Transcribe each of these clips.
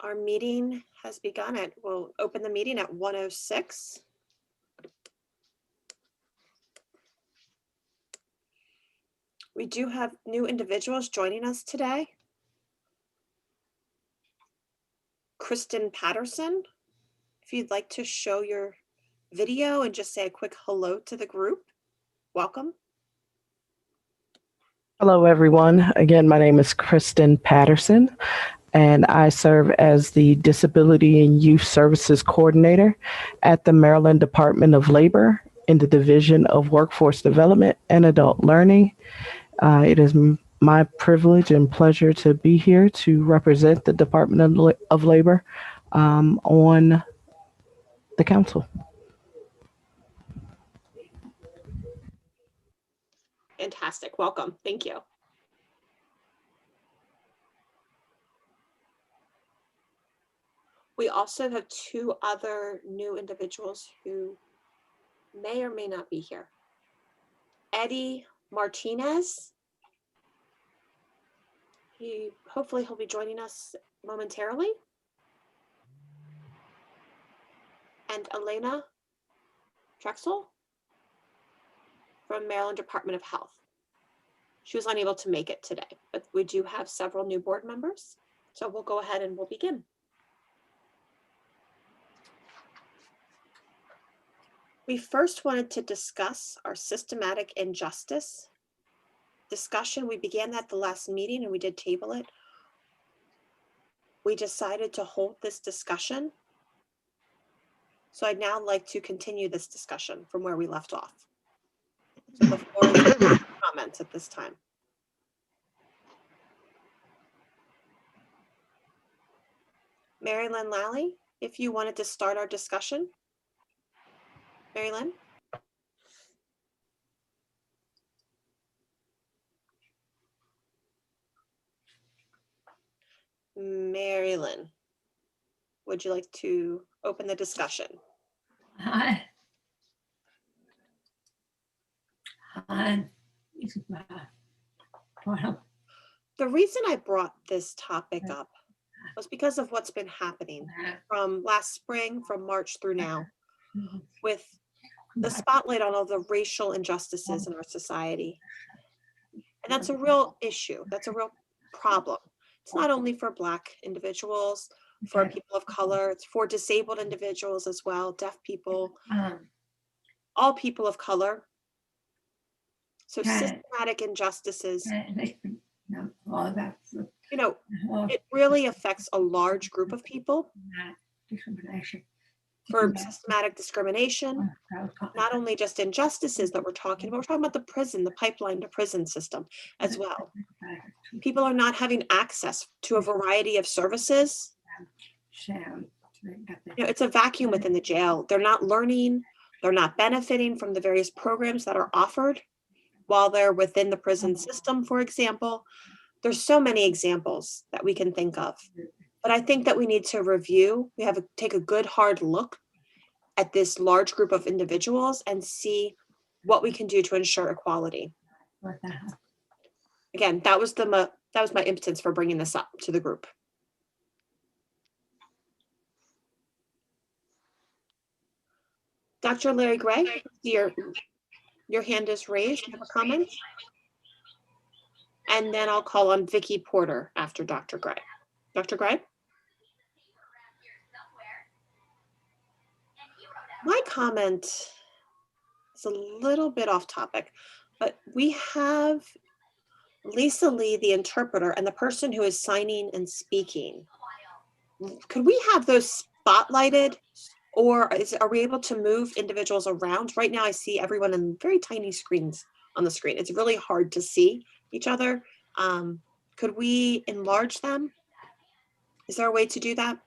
Our meeting has begun. We'll open the meeting at 1:06. We do have new individuals joining us today. Kristen Patterson, if you'd like to show your video and just say a quick hello to the group, welcome. Hello, everyone. Again, my name is Kristen Patterson, and I serve as the Disability and Youth Services Coordinator at the Maryland Department of Labor in the Division of Workforce Development and Adult Learning. It is my privilege and pleasure to be here to represent the Department of Labor on the council. Fantastic. Welcome. Thank you. We also have two other new individuals who may or may not be here. Eddie Martinez. Hopefully he'll be joining us momentarily. And Elena Drexel from Maryland Department of Health. She was unable to make it today, but we do have several new board members. So we'll go ahead and we'll begin. We first wanted to discuss our systematic injustice discussion. We began that the last meeting and we did table it. We decided to hold this discussion. So I'd now like to continue this discussion from where we left off. So the floor is open for comments at this time. Mary Lynn Lally, if you wanted to start our discussion. Mary Lynn? Mary Lynn, would you like to open the discussion? Hi. The reason I brought this topic up was because of what's been happening from last spring, from March through now, with the spotlight on all the racial injustices in our society. And that's a real issue. That's a real problem. It's not only for Black individuals, for people of color, it's for disabled individuals as well, deaf people, all people of color. So systematic injustices, you know, it really affects a large group of people. For systematic discrimination, not only just injustices that we're talking about the prison, the pipeline to prison system as well. People are not having access to a variety of services. You know, it's a vacuum within the jail. They're not learning, they're not benefiting from the various programs that are offered while they're within the prison system, for example. There's so many examples that we can think of. But I think that we need to review, take a good hard look at this large group of individuals and see what we can do to ensure equality. Again, that was my impetus for bringing this up to the group. Dr. Larry Gray, your hand is raised. You have a comment? And then I'll call on Vicki Porter after Dr. Gray. Dr. Gray? My comment is a little bit off topic, but we have Lisa Lee, the interpreter, and the person who is signing and speaking. Could we have those spotlighted, or are we able to move individuals around? Right now I see everyone in very tiny screens on the screen. It's really hard to see each other. Could we enlarge them? Is there a way to do that?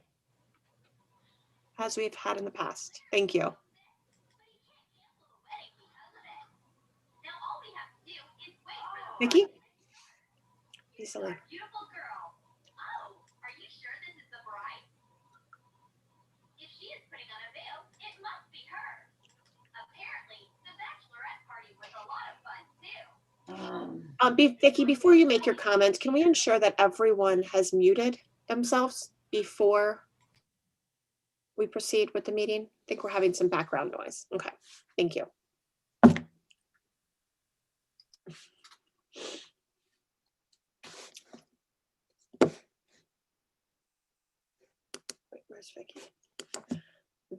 As we've had in the past. Thank you. Vicki? Lisa Lee. Beautiful girl. Oh, are you sure this is the bride? If she is putting on a veil, it must be her. Apparently, the bachelorette party was a lot of fun too. Vicki, before you make your comments, can we ensure that everyone has muted themselves? before we proceed with the meeting? I think we're having some background noise. Okay, thank you. Wait, where's Vicky?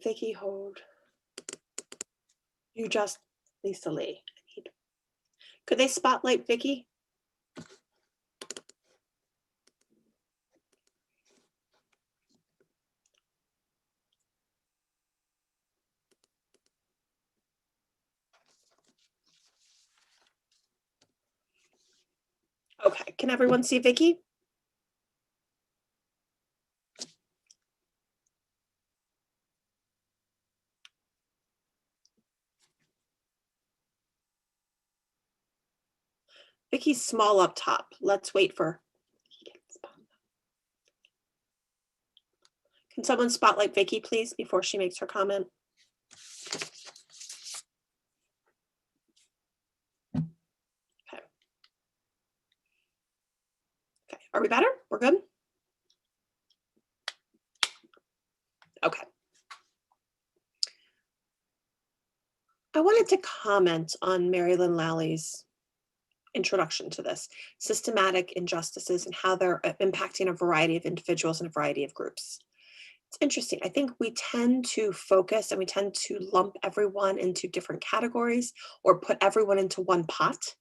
Vicky, hold. You just, Lisa Lee. Could they spotlight Vicky? Okay, can everyone see Vicky? Vicky's small up top. Let's wait for. Can someone spotlight Vicky, please, before she makes her comment? Okay. Okay, are we better? We're good? Okay. I wanted to comment on Mary Lynn Lally's introduction to this, systematic injustices and how they're impacting a variety of individuals and a variety of groups. It's interesting. I think we tend to focus and we tend to lump everyone into different categories or put everyone into one pot.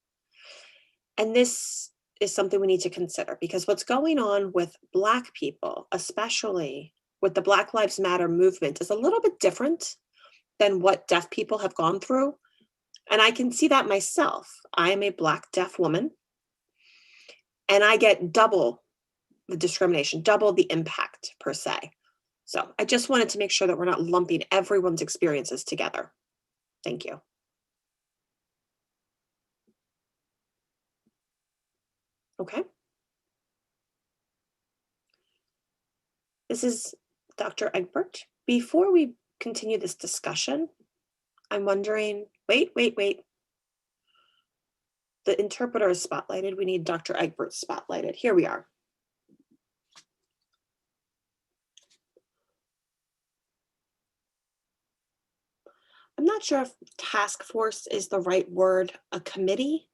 And this is something we need to consider because what's going on with Black people, especially with the Black Lives Matter movement, is a little bit different than what deaf people have gone through. And I can see that myself. I am a Black deaf woman and I get double the discrimination, double the impact per se. So I just wanted to make sure that we're not lumping everyone's experiences together. Thank you. Okay. This is Dr. Egbert. Before we continue this discussion, I'm wondering, wait. The interpreter is spotlighted. We need Dr. Egbert spotlighted. Here we are. I'm not sure if task force is the right word. A committee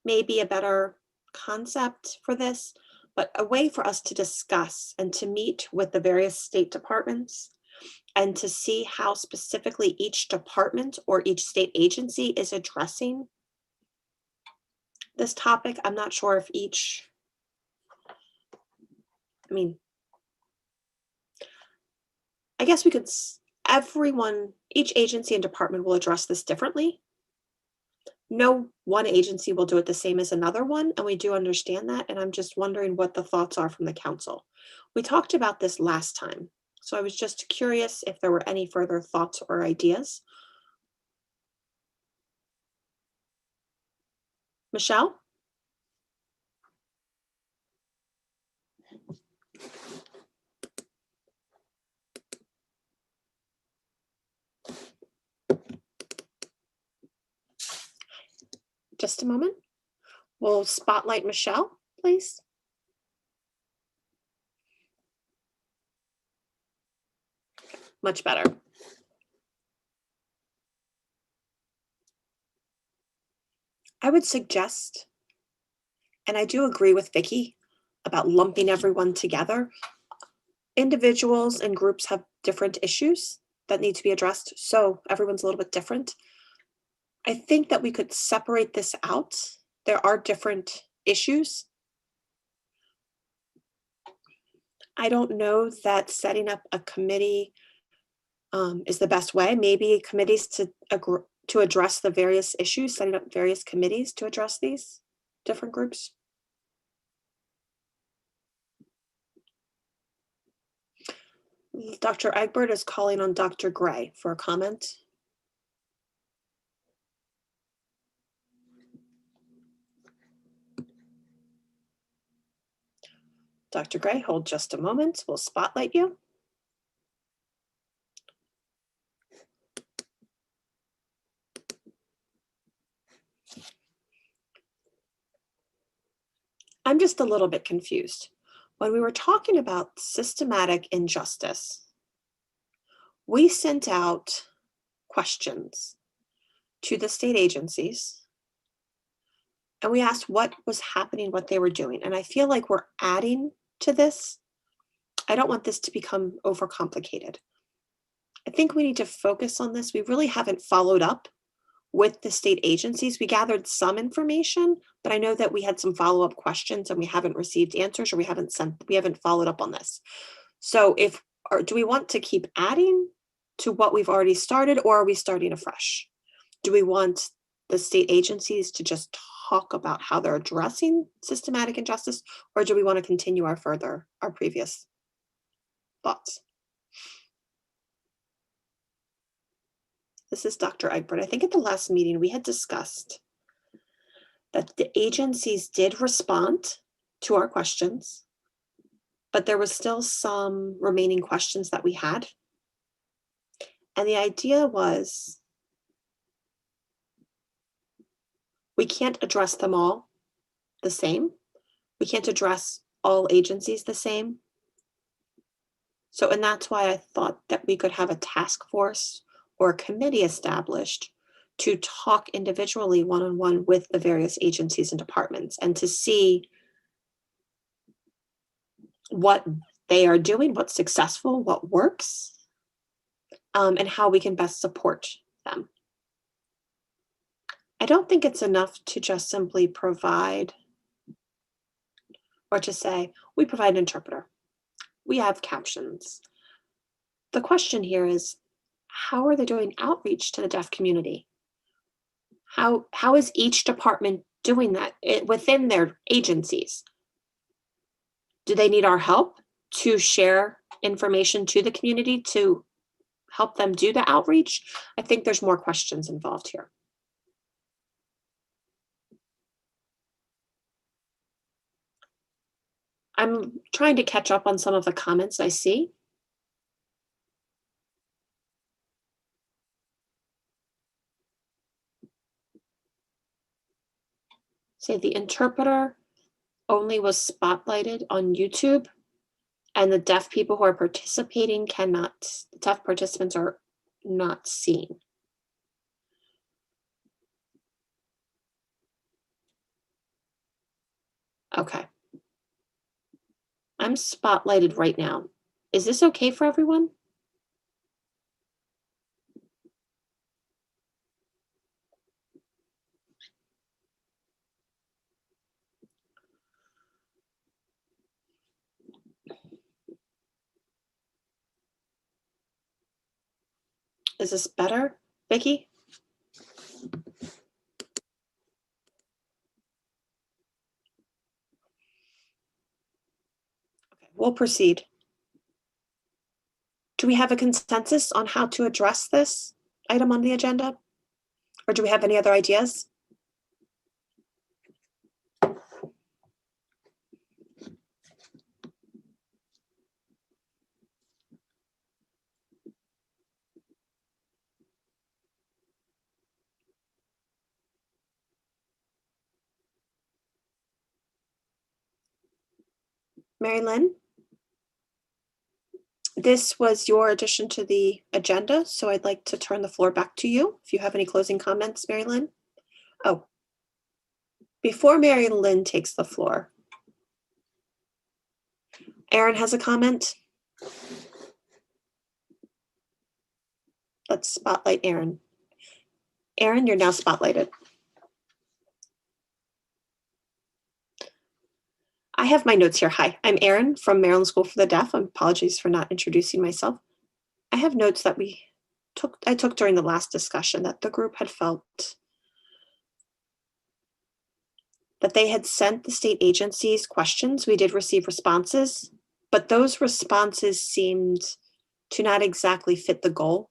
may be a better concept for this, but a way for us to discuss and to meet with the various state departments and to see how specifically each department or each state agency is addressing this topic. I'm not sure if each, I guess we could, everyone, each agency and department will address this differently. No one agency will do it the same as another one, and we do understand that, and I'm just wondering what the thoughts are from the council. We talked about this last time, so I was just curious if there were any further thoughts or ideas. Michelle? Just a moment. We'll spotlight Michelle, please. Much better. I would suggest, and I do agree with Vicky about lumping everyone together. Individuals and groups have different issues that need to be addressed, so everyone's a little bit different. I think that we could separate this out. There are different issues. I don't know that setting up a committee is the best way. Maybe committees to address the various issues, setting up various committees to address these different groups. Dr. Egbert is calling on Dr. Gray for a comment. Dr. Gray, hold just a moment. We'll spotlight you. I'm just a little bit confused. When we were talking about systematic injustice, we sent out questions to the state agencies and we asked what was happening, what they were doing. And I feel like we're adding to this. I don't want this to become overcomplicated. I think we need to focus on this. We really haven't followed up with the state agencies. We gathered some information, but I know that we had some follow-up questions and we haven't received answers, or we haven't followed up on this. So do we want to keep adding to what we've already started, or are we starting afresh? Do we want the state agencies to just talk about how they're addressing systematic injustice, or do we want to continue our previous thoughts? This is Dr. Egbert. I think at the last meeting we had discussed that the agencies did respond to our questions, but there was still some remaining questions that we had. And the idea was we can't address them all the same. We can't address all agencies the same. And that's why I thought that we could have a task force or a committee established to talk individually one-on-one with the various agencies and departments and to see what they are doing, what's successful, what works, and how we can best support them. I don't think it's enough to just simply provide or to say, we provide an interpreter. We have captions. The question here is, how are they doing outreach to the deaf community? How is each department doing that within their agencies? Do they need our help to share information to the community to help them do the outreach? I think there's more questions involved here. I'm trying to catch up on some of the comments I see. Say the interpreter only was spotlighted on YouTube, and the deaf people who are participating deaf participants are not seen. Okay. I'm spotlighted right now. Is this okay for everyone? Is this better, Vicki? Okay, we'll proceed. Do we have a consensus on how to address this item on the agenda? Or do we have any other ideas? Mary Lynn? This was your addition to the agenda, so I'd like to turn the floor back to you. If you have any closing comments, Mary Lynn? Oh, before Mary Lynn takes the floor, Aaron has a comment. Let's spotlight Aaron. Aaron, you're now spotlighted. I have my notes here. Hi, I'm Aaron from Maryland School for the Deaf. Apologies for not introducing myself. I have notes that I took during the last discussion that the group had felt that they had sent the state agencies questions. We did receive responses, but those responses seemed to not exactly fit the goal.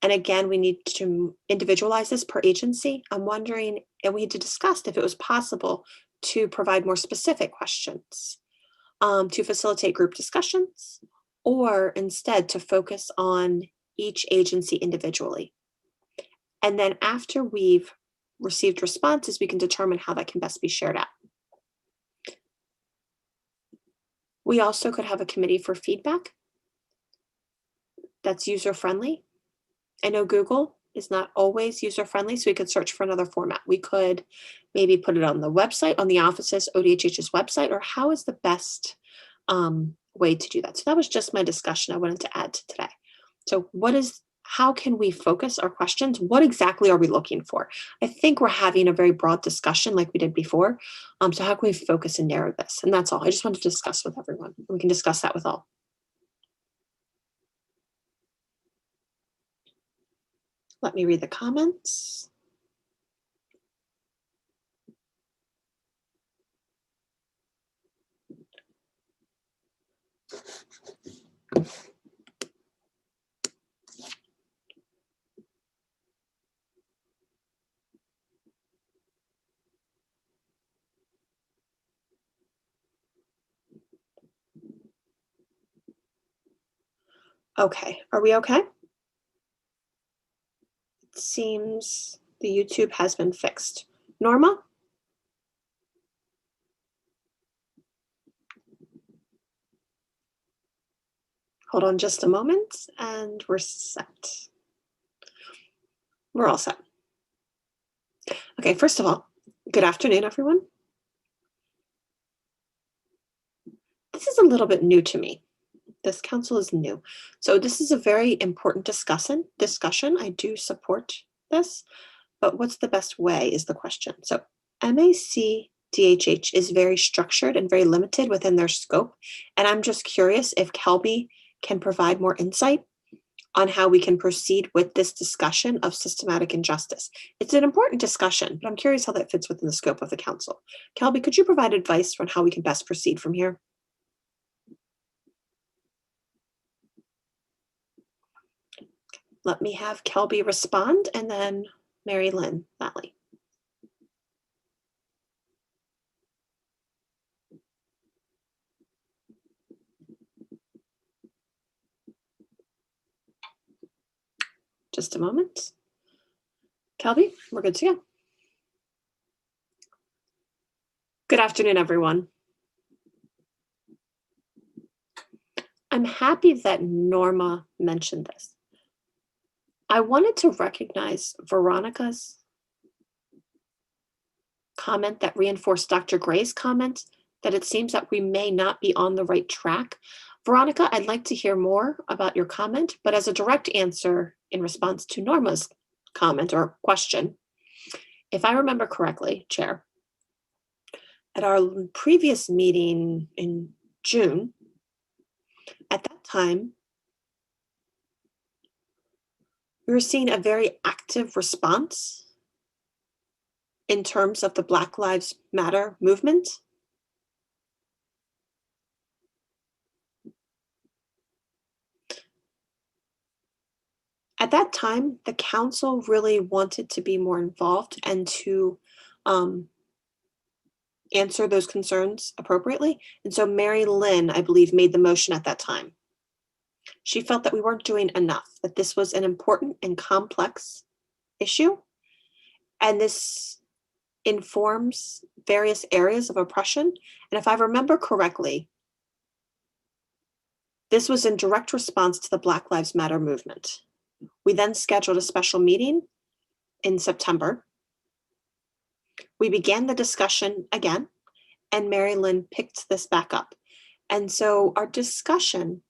And again, we need to individualize this per agency. I'm wondering, and we had to discuss if it was possible to provide more specific questions to facilitate group discussions, or instead to focus on each agency individually. And then after we've received responses, we can determine how that can best be shared out. We also could have a committee for feedback that's user-friendly. I know Google is not always user-friendly, so we could search for another format. We could maybe put it on the website, on the office's, ODHH's website, or how is the best way to do that? So that was just my discussion I wanted to add to today. So how can we focus our questions? What exactly are we looking for? I think we're having a very broad discussion like we did before. So how can we focus and narrow this? And that's all. I just wanted to discuss with everyone. We can discuss that with all. Let me read the comments. Okay, are we okay? It seems the YouTube has been fixed. Norma? Hold on just a moment and we're set. We're all set. Okay, first of all, good afternoon, everyone. This is a little bit new to me. This council is new. So this is a very important discussion. I do support this, but what's the best way is the question. So MAC DHH is very structured and very limited within their scope. And I'm just curious if Kelby can provide more insight on how we can proceed with this discussion of systematic injustice. It's an important discussion, but I'm curious how that fits within the scope of the council. Kelby, could you provide advice on how we can best proceed from here? Let me have Kelby respond and then Mary Lynn Lally. Just a moment. Kelby, we're good to go. Good afternoon, everyone. I'm happy that Norma mentioned this. I wanted to recognize Veronica's comment that reinforced Dr. Gray's comment that it seems that we may not be on the right track. Veronica, I'd like to hear more about your comment, but as a direct answer in response to Norma's comment or question, if I remember correctly, Chair, at our previous meeting in June, at that time, we were seeing a very active response in terms of the Black Lives Matter movement. At that time, the council really wanted to be more involved and to answer those concerns appropriately. And so Mary Lynn, I believe, made the motion at that time. She felt that we weren't doing enough, that this was an important and complex issue. And this informs various areas of oppression. And if I remember correctly, this was in direct response to the Black Lives Matter movement. We then scheduled a special meeting in September. We began the discussion again, and Mary Lynn picked this back up. And so our discussion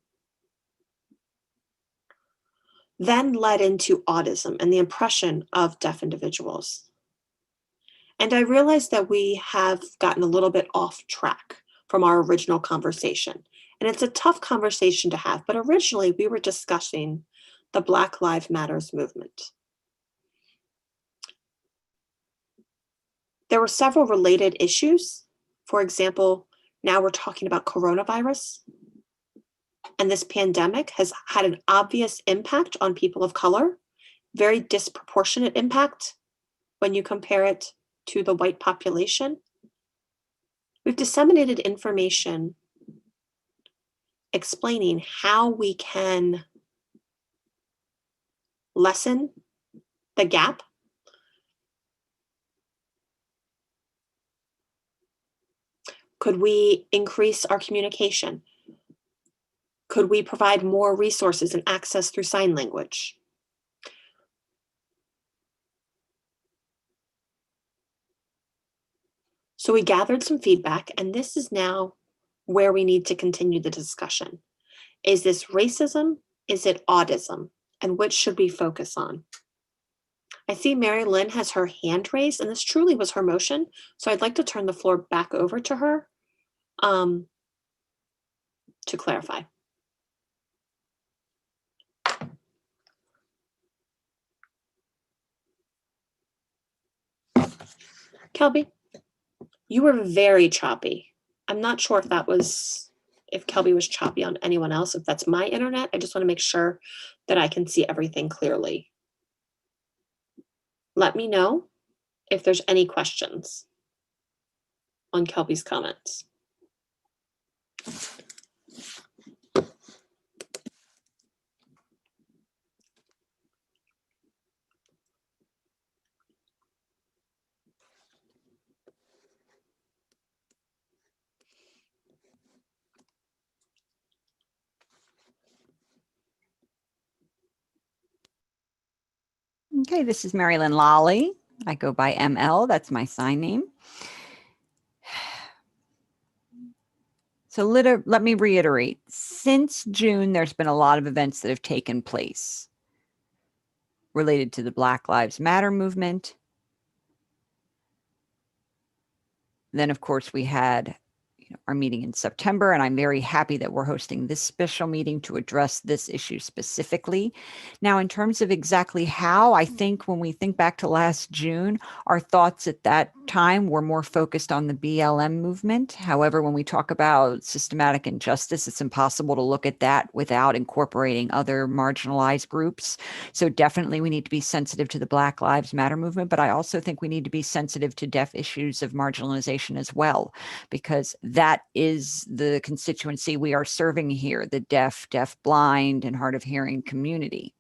then led into autism and the oppression of deaf individuals. And I realized that we have gotten a little bit off track from our original conversation. And it's a tough conversation to have, but originally we were discussing the Black Lives Matters movement. There were several related issues. For example, now we're talking about coronavirus. And this pandemic has had an obvious impact on people of color, very disproportionate impact when you compare it to the white population. We've disseminated information explaining how we can lessen the gap. Could we increase our communication? Could we provide more resources and access through sign language? So we gathered some feedback, and this is now where we need to continue the discussion. Is this racism? Is it autism? And which should we focus on? I see Mary Lynn has her hand raised, and this truly was her motion. So I'd like to turn the floor back over to her to clarify. Kelby, you were very choppy. I'm not sure if that was, if Kelby was choppy on anyone else, if that's my internet. I just want to make sure that I can see everything clearly. Let me know if there's any questions on Kelby's comments. Okay, this is Mary Lynn Lolly. I go by ML, that's my sign name. So let me reiterate, since June, there's been a lot of events that have taken place related to the Black Lives Matter movement. Then, of course, we had our meeting in September, and I'm very happy that we're hosting this special meeting to address this issue specifically. Now, in terms of exactly how, I think when we think back to last June, our thoughts at that time were more focused on the BLM movement. However, when we talk about systematic injustice, it's impossible to look at that without incorporating other marginalized groups. So definitely we need to be sensitive to the Black Lives Matter movement, but I also think we need to be sensitive to deaf issues of marginalization as well, because that is the constituency we are serving here, the deaf, deaf-blind, and hard of hearing community,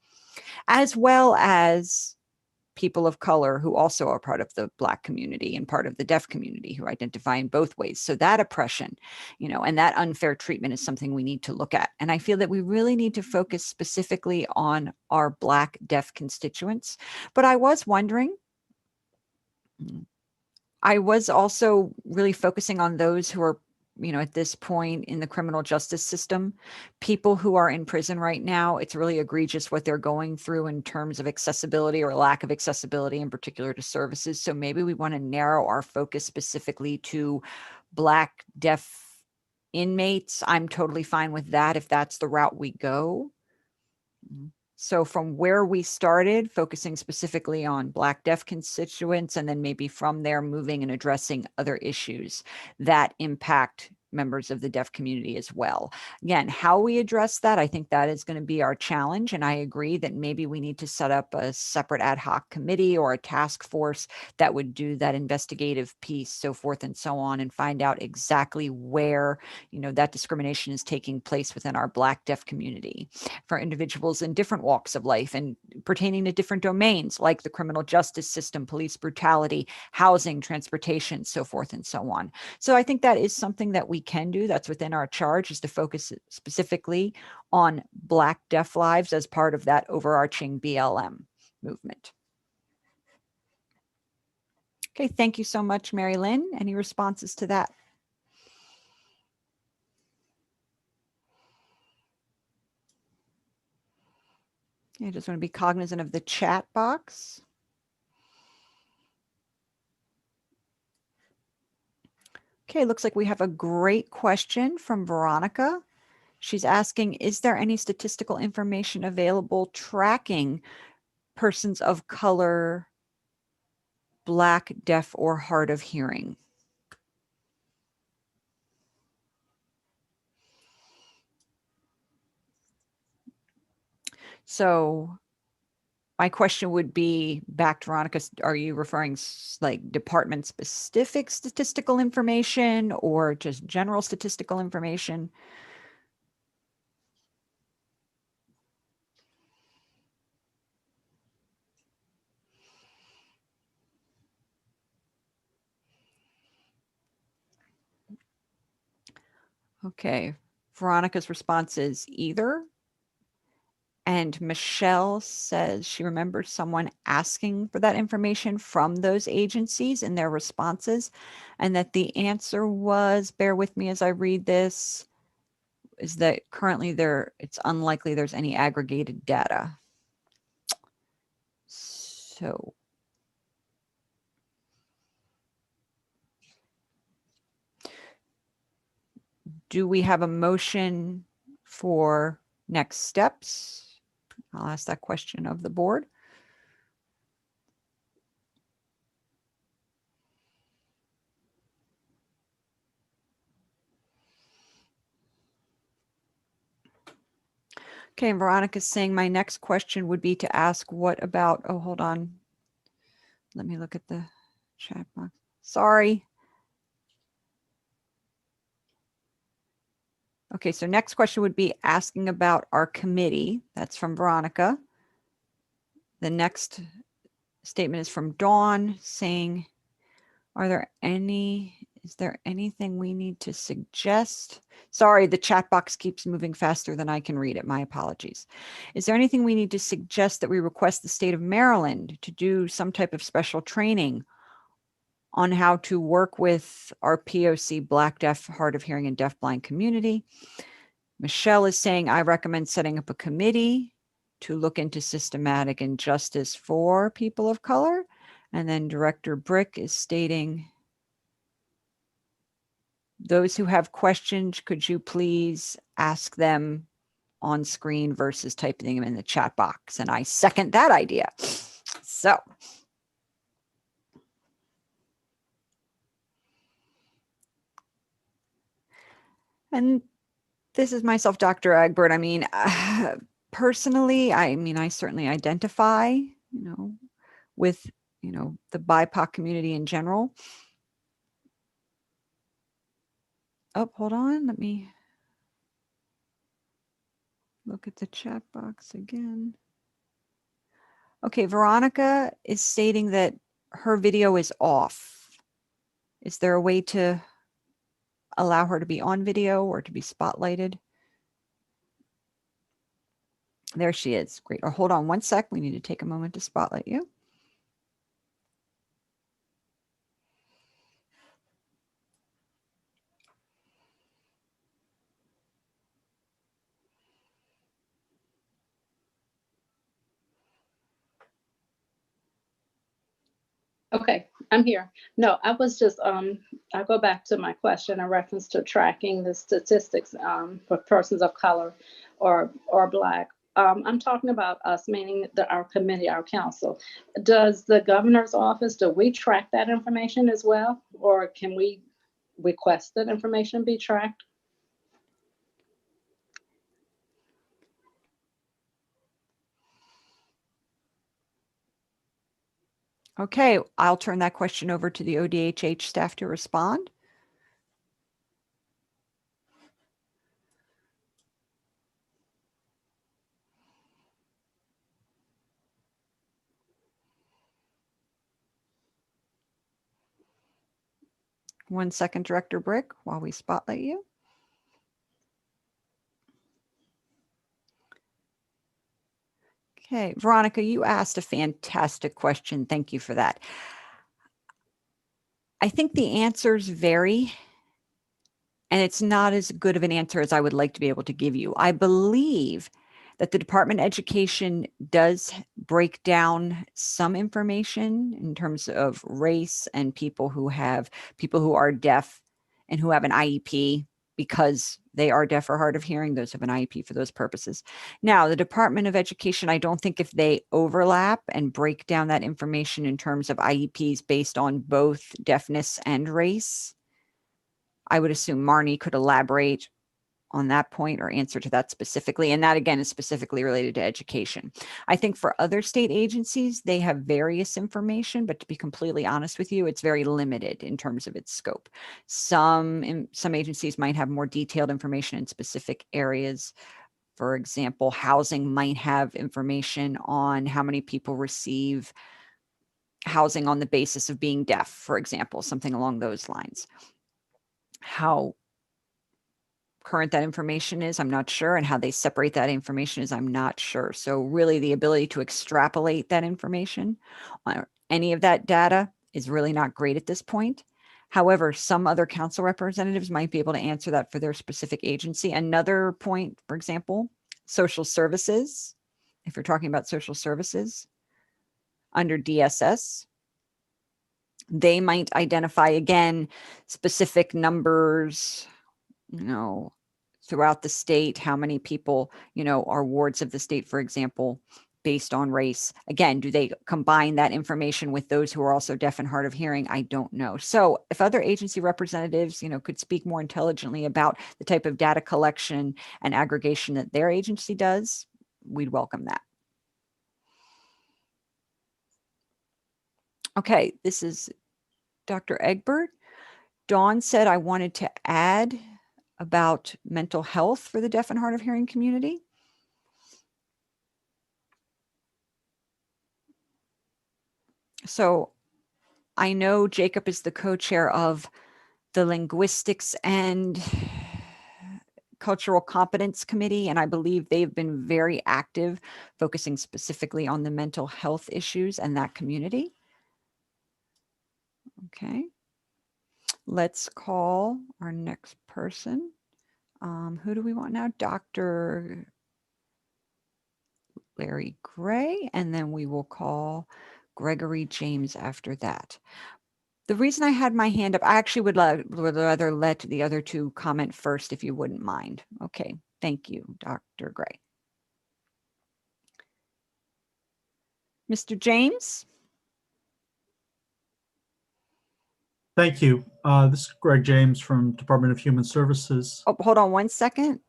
as well as people of color who also are part of the Black community and part of the deaf community who identify in both ways. So that oppression, and that unfair treatment is something we need to look at. And I feel that we really need to focus specifically on our Black deaf constituents. But I was wondering, I was also really focusing on those who are, at this point in the criminal justice system, people who are in prison right now. It's really egregious what they're going through in terms of accessibility or lack of accessibility, in particular to services. So maybe we want to narrow our focus specifically to Black deaf inmates. I'm totally fine with that if that's the route we go. So from where we started, focusing specifically on Black deaf constituents, and then maybe from there moving and addressing other issues that impact members of the deaf community as well. Again, how we address that, I think that is going to be our challenge. And I agree that maybe we need to set up a separate ad hoc committee or a task force that would do that investigative piece, so forth and so on, and find out exactly where, that discrimination is taking place within our Black deaf community for individuals in different walks of life and pertaining to different domains like the criminal justice system, police brutality, housing, transportation, so forth and so on. So I think that is something that we can do. That's within our charge, is to focus specifically on Black deaf lives as part of that overarching BLM movement. Okay, thank you so much, Mary Lynn. Any responses to that? I just want to be cognizant of the chat box. Okay, looks like we have a great question from Veronica. She's asking, is there any statistical information available tracking persons of color, Black, deaf, or hard of hearing? So my question would be back to Veronica, are you referring like department specific statistical information or just general statistical information? Okay, Veronica's response is either. And Michelle says she remembers someone asking for that information from those agencies in their responses, and that the answer was, bear with me as I read this, is that currently it's unlikely there's any aggregated data. So do we have a motion for next steps? I'll ask that question of the board. Okay, and Veronica's saying my next question would be to ask what about, oh, hold on. Let me look at the chat box. Sorry. Okay, so next question would be asking about our committee. That's from Veronica. The next statement is from Dawn saying, is there anything we need to suggest? Sorry, the chat box keeps moving faster than I can read it. My apologies. Is there anything we need to suggest that we request the state of Maryland to do some type of special training on how to work with our POC, Black, Deaf, Hard of Hearing, and Deafblind community? Michelle is saying, I recommend setting up a committee to look into systematic injustice for people of color. And then Director Brick is stating, those who have questions, could you please ask them on screen versus typing them in the chat box? And I second that idea. So. And this is myself, Dr. Egbert. I mean, personally, I certainly identify, with, the BIPOC community in general. Oh, hold on. Let me look at the chat box again. Okay, Veronica is stating that her video is off. Is there a way to allow her to be on video or to be spotlighted? There she is. Great. Or hold on one sec. We need to take a moment to spotlight you. Okay, I'm here. No, I was just, I'll go back to my question in reference to tracking the statistics for persons of color or Black. I'm talking about us, meaning our committee, our council. Does the governor's office, do we track that information as well? Or can we request that information be tracked? Okay, I'll turn that question over to the ODHH staff to respond. One second, Director Brick, while we spotlight you. Okay, Veronica, you asked a fantastic question. Thank you for that. I think the answers vary, and it's not as good of an answer as I would like to be able to give you. I believe that the Department of Education does break down some information in terms of race and people who are deaf and who have an IEP because they are deaf or hard of hearing. Those have an IEP for those purposes. Now, the Department of Education, I don't think if they overlap and break down that information in terms of IEPs based on both deafness and race, I would assume Marnie could elaborate on that point or answer to that specifically. And that, again, is specifically related to education. I think for other state agencies, they have various information, but to be completely honest with you, it's very limited in terms of its scope. Some agencies might have more detailed information in specific areas. For example, housing might have information on how many people receive housing on the basis of being deaf, for example, something along those lines. How current that information is, I'm not sure. And how they separate that information is, I'm not sure. So really the ability to extrapolate that information, any of that data is really not great at this point. However, some other council representatives might be able to answer that for their specific agency. Another point, for example, social services. If you're talking about social services under DSS, they might identify again specific numbers, throughout the state, how many people, are wards of the state, for example, based on race. Again, do they combine that information with those who are also deaf and hard of hearing? I don't know. So if other agency representatives, could speak more intelligently about the type of data collection and aggregation that their agency does, we'd welcome that. Okay, this is Dr. Egbert. Dawn said I wanted to add about mental health for the deaf and hard of hearing community. So I know Jacob is the co-chair of the Linguistics and Cultural Competence Committee, and I believe they've been very active, focusing specifically on the mental health issues and that community. Okay. Let's call our next person. Who do we want now? Dr. Larry Gray, and then we will call Gregory James after that. The reason I had my hand up, I actually would rather let the other two comment first, if you wouldn't mind. Okay, thank you, Dr. Gray. Mr. James? Thank you. This is Greg James from Department of Human Services. Oh, hold on one second.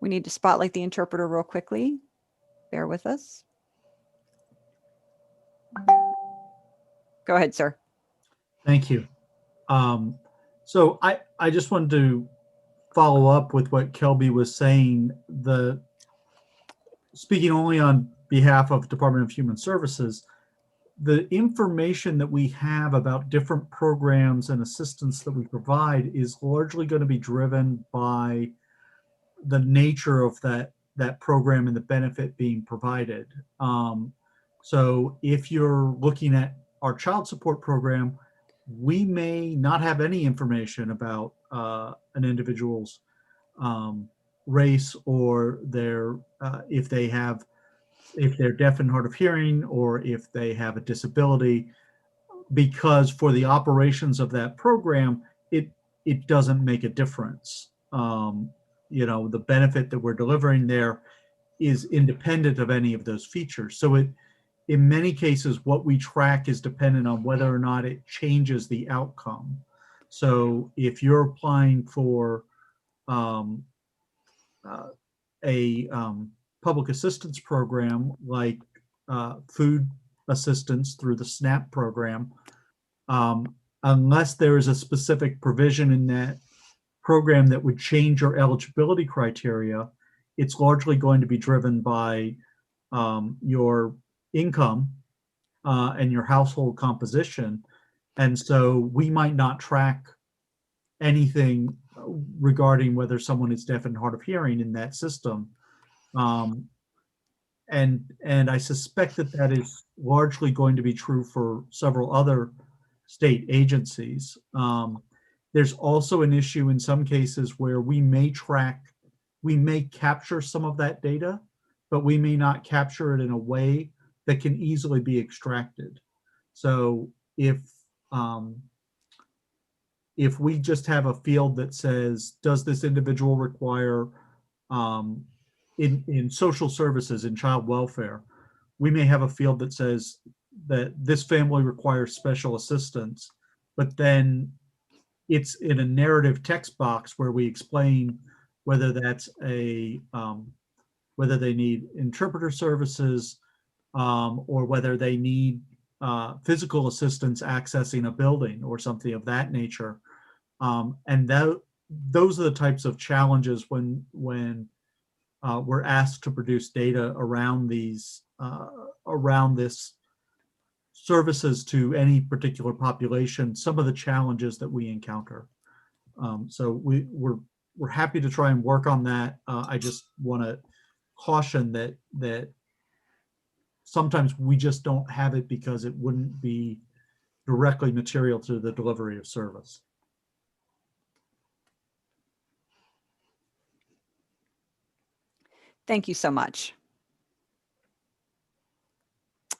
We need to spotlight the interpreter real quickly. Bear with us. Go ahead, sir. Thank you. So I just wanted to follow up with what Kelby was saying. Speaking only on behalf of Department of Human Services, the information that we have about different programs and assistance that we provide is largely going to be driven by the nature of that program and the benefit being provided. So if you're looking at our child support program, we may not have any information about an individual's race or their if they're deaf and hard of hearing, or if they have a disability, because for the operations of that program, it doesn't make a difference. The benefit that we're delivering there is independent of any of those features. So in many cases, what we track is dependent on whether or not it changes the outcome. So if you're applying for a public assistance program like food assistance through the SNAP program, unless there is a specific provision in that program that would change your eligibility criteria, it's largely going to be driven by your income and your household composition. And so we might not track anything regarding whether someone is deaf and hard of hearing in that system. And I suspect that is largely going to be true for several other state agencies. There's also an issue in some cases where we may capture some of that data, but we may not capture it in a way that can easily be extracted. So if we just have a field that says, does this individual require, in social services, in child welfare, we may have a field that says that this family requires special assistance, but then it's in a narrative text box where we explain whether that's whether they need interpreter services, or whether they need physical assistance accessing a building or something of that nature. And those are the types of challenges when we're asked to produce data around this services to any particular population, some of the challenges that we encounter. So we're we're happy to try and work on that. I just want to caution that sometimes we just don't have it because it wouldn't be directly material to the delivery of service. Thank you so much.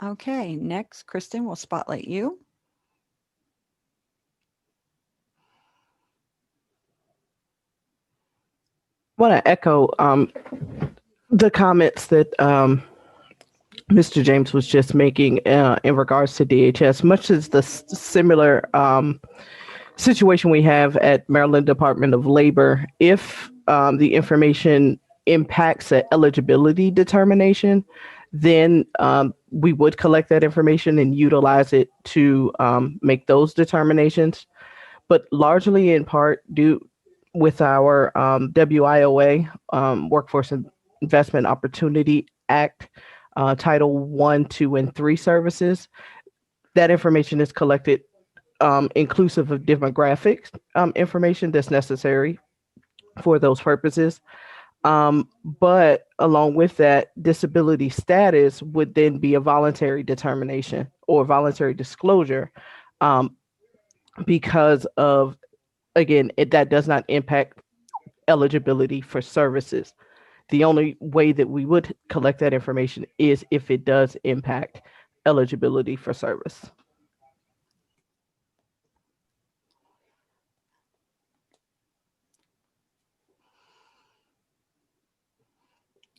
Okay, next, Kristen, we'll spotlight you. Want to echo the comments that Mr. James was just making in regards to DHS, much as the similar situation we have at Maryland Department of Labor. If the information impacts an eligibility determination, then we would collect that information and utilize it to make those determinations. But largely in part due with our WIOA, Workforce Investment Opportunity Act, Title 1, 2, and 3 services, that information is collected inclusive of demographics information that's necessary for those purposes. But along with that, disability status would then be a voluntary determination or voluntary disclosure because of, again, that does not impact eligibility for services. The only way that we would collect that information is if it does impact eligibility for service.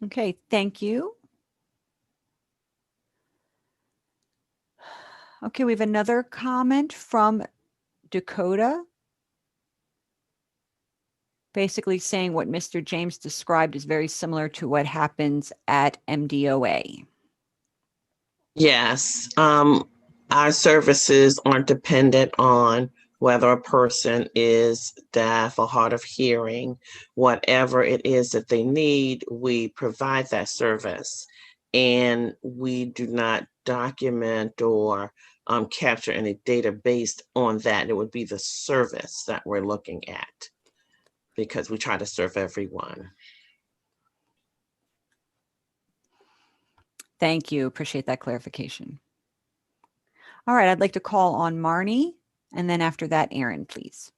Okay, thank you. Okay, we have another comment from Dakota, basically saying what Mr. James described is very similar to what happens at MDOA. Yes, our services aren't dependent on whether a person is deaf or hard of hearing. Whatever it is that they need, we provide that service. And we do not document or capture any data based on that. It would be the service that we're looking at because we try to serve everyone. Thank you. Appreciate that clarification. All right, I'd like to call on Marnie, and then after that, Aaron, please.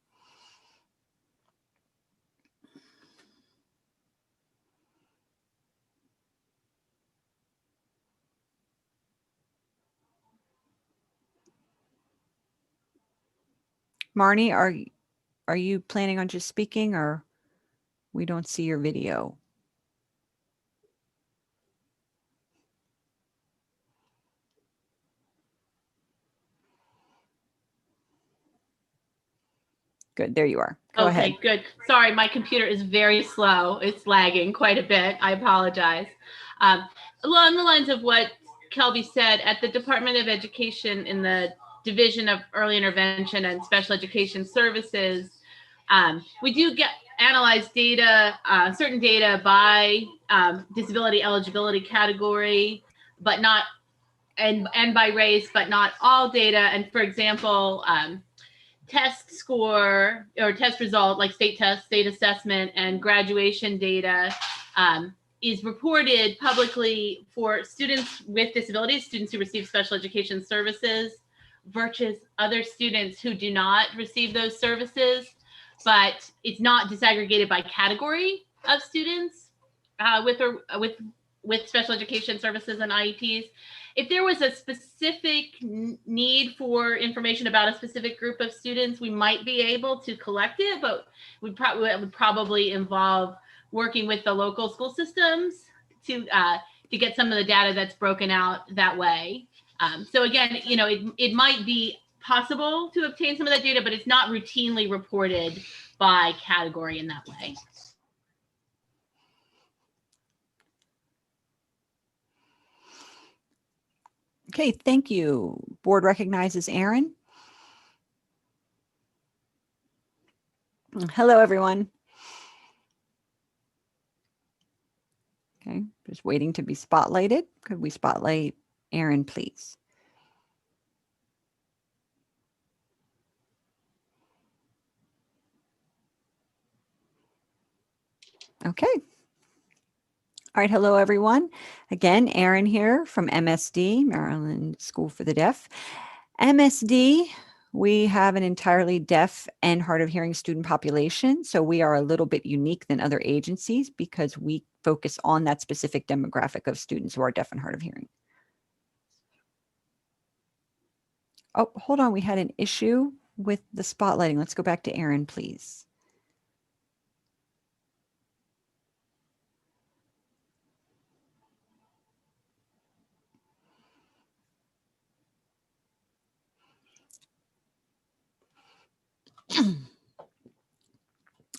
Marnie, are you planning on just speaking, or we don't see your video? Good, there you are. Go ahead. Okay, good. Sorry, my computer is very slow. It's lagging quite a bit. I apologize. Along the lines of what Kelby said, at the Department of Education in the Division of Early Intervention and Special Education Services, we do analyze data, certain data by disability eligibility category, but not, and by race, but not all data. And for example, test score or test result, like state test, state assessment, and graduation data is reported publicly for students with disabilities, students who receive special education services, versus other students who do not receive those services. But it's not disaggregated by category of students with special education services and IEPs. If there was a specific need for information about a specific group of students, we might be able to collect it, but it would probably involve working with the local school systems to get some of the data that's broken out that way. So again, you know, it might be possible to obtain some of that data, but it's not routinely reported by category in that way. Okay, thank you. Board recognizes Aaron. Hello, everyone. Okay, just waiting to be spotlighted. Could we spotlight Aaron, please? Okay. All right. Hello, everyone. Again, Erin here from MSD, Maryland School for the Deaf. MSD, we have an entirely deaf and hard of hearing student population. So we are a little bit unique than other agencies because we focus on that specific demographic of students who are deaf and hard of hearing. Oh, hold on. We had an issue with the spotlighting. Let's go back to Erin, please.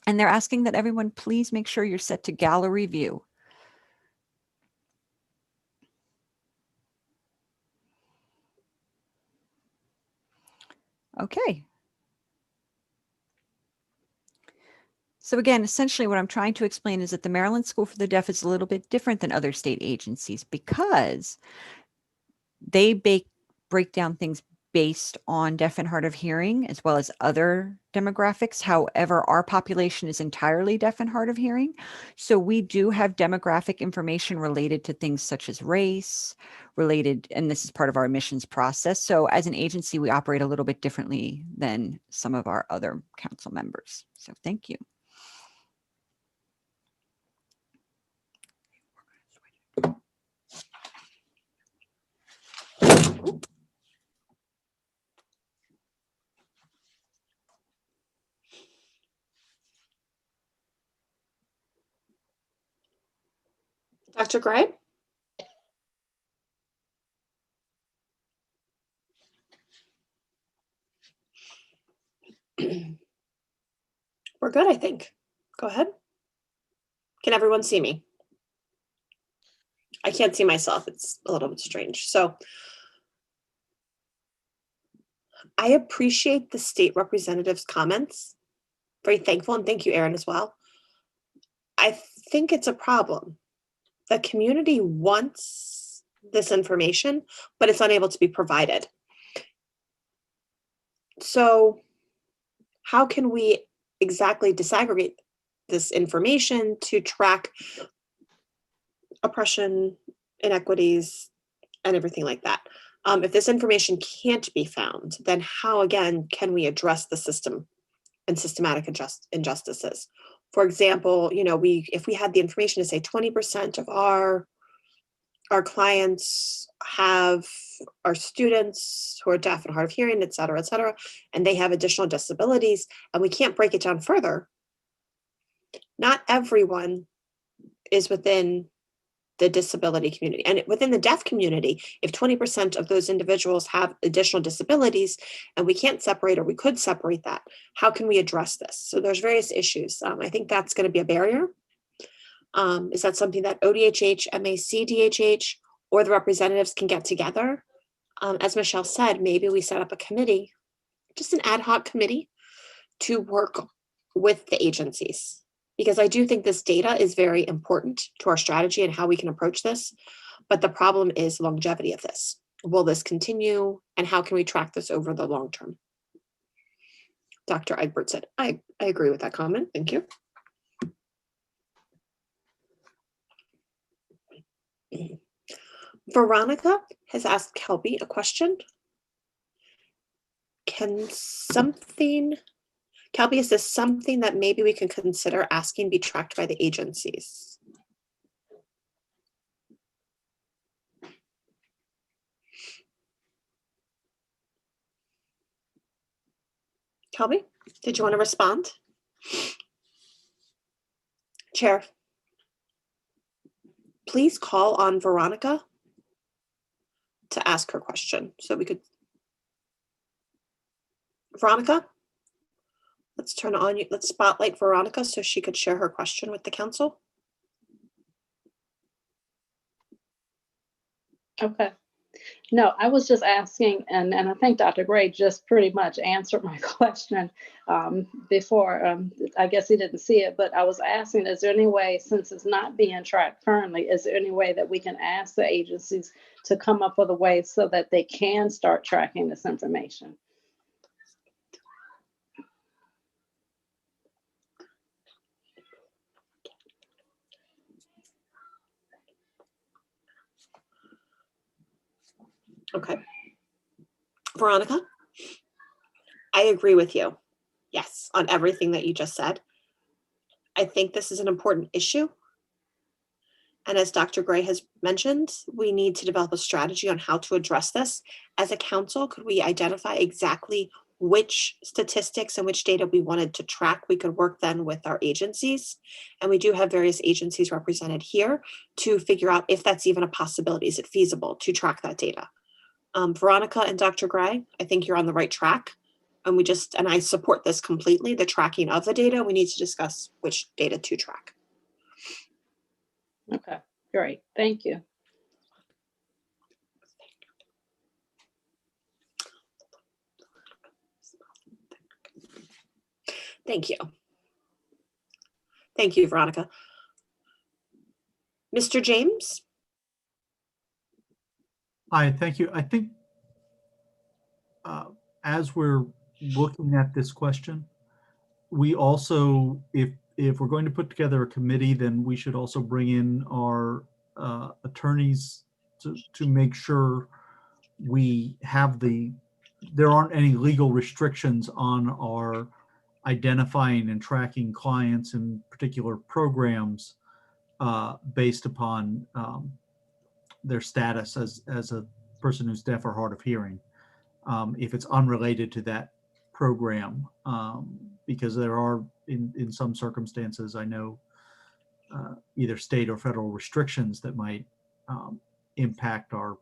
And they're asking that everyone please make sure you're set to gallery view. Okay. So again, essentially what I'm trying to explain is that the Maryland School for the Deaf is a little bit different than other state agencies because they break down things based on deaf and hard of hearing as well as other demographics. However, our population is entirely deaf and hard of hearing. So we do have demographic information related to things such as race, related, and this is part of our admissions process. So as an agency, we operate a little bit differently than some of our other council members. So thank you. Dr. Gray? We're good, I think. Go ahead. Can everyone see me? I can't see myself. It's a little bit strange. So I appreciate the state representative's comments. Very thankful, and thank you, Erin, as well. I think it's a problem. The community wants this information, but it's unable to be provided. So how can we exactly disaggregate this information to track oppression, inequities, and everything like that? If this information can't be found, then how, again, can we address the system and systematic injustices? For example, you know, if we had the information to say 20% of our clients are students who are deaf and hard of hearing, et cetera, and they have additional disabilities, and we can't break it down further. Not everyone is within the disability community. And within the deaf community, if 20% of those individuals have additional disabilities and we can't separate, or we could separate that, how can we address this? So there's various issues. I think that's going to be a barrier. Is that something that ODHH, MAC-DHH, or the representatives can get together? As Michelle said, maybe we set up a committee, just an ad hoc committee, to work with the agencies. Because I do think this data is very important to our strategy and how we can approach this. But the problem is longevity of this. Will this continue? And how can we track this over the long term? Dr. Egbert said, I agree with that comment. Thank you. Veronica has asked Kelby a question. Kelby, is this something that maybe we can consider asking be tracked by the agencies? Kelby, did you want to respond? Chair, please call on Veronica to ask her question so we could. Veronica, let's turn on you. Let's spotlight Veronica so she could share her question with the council. Okay. No, I was just asking, and I think Dr. Gray just pretty much answered my question before. I guess he didn't see it, but I was asking, is there any way, since it's not being tracked currently, is there any way that we can ask the agencies to come up with a way so that they can start tracking this information? Okay. Veronica, I agree with you. Yes, on everything that you just said. I think this is an important issue. And as Dr. Gray has mentioned, we need to develop a strategy on how to address this. As a council, could we identify exactly which statistics and which data we wanted to track? We could work then with our agencies. And we do have various agencies represented here to figure out if that's even a possibility. Is it feasible to track that data? Veronica and Dr. Gray, I think you're on the right track. And I support this completely, the tracking of the data. We need to discuss which data to track. Okay, great. Thank you. Thank you. Thank you, Veronica. Mr. James? Hi, thank you. I think as we're looking at this question, we also, if we're going to put together a committee, then we should also bring in our attorneys to make sure we have there aren't any legal restrictions on our identifying and tracking clients in particular programs based upon their status as a person who's deaf or hard of hearing, if it's unrelated to that program, because there are in some circumstances, I know either state or federal restrictions that might impact our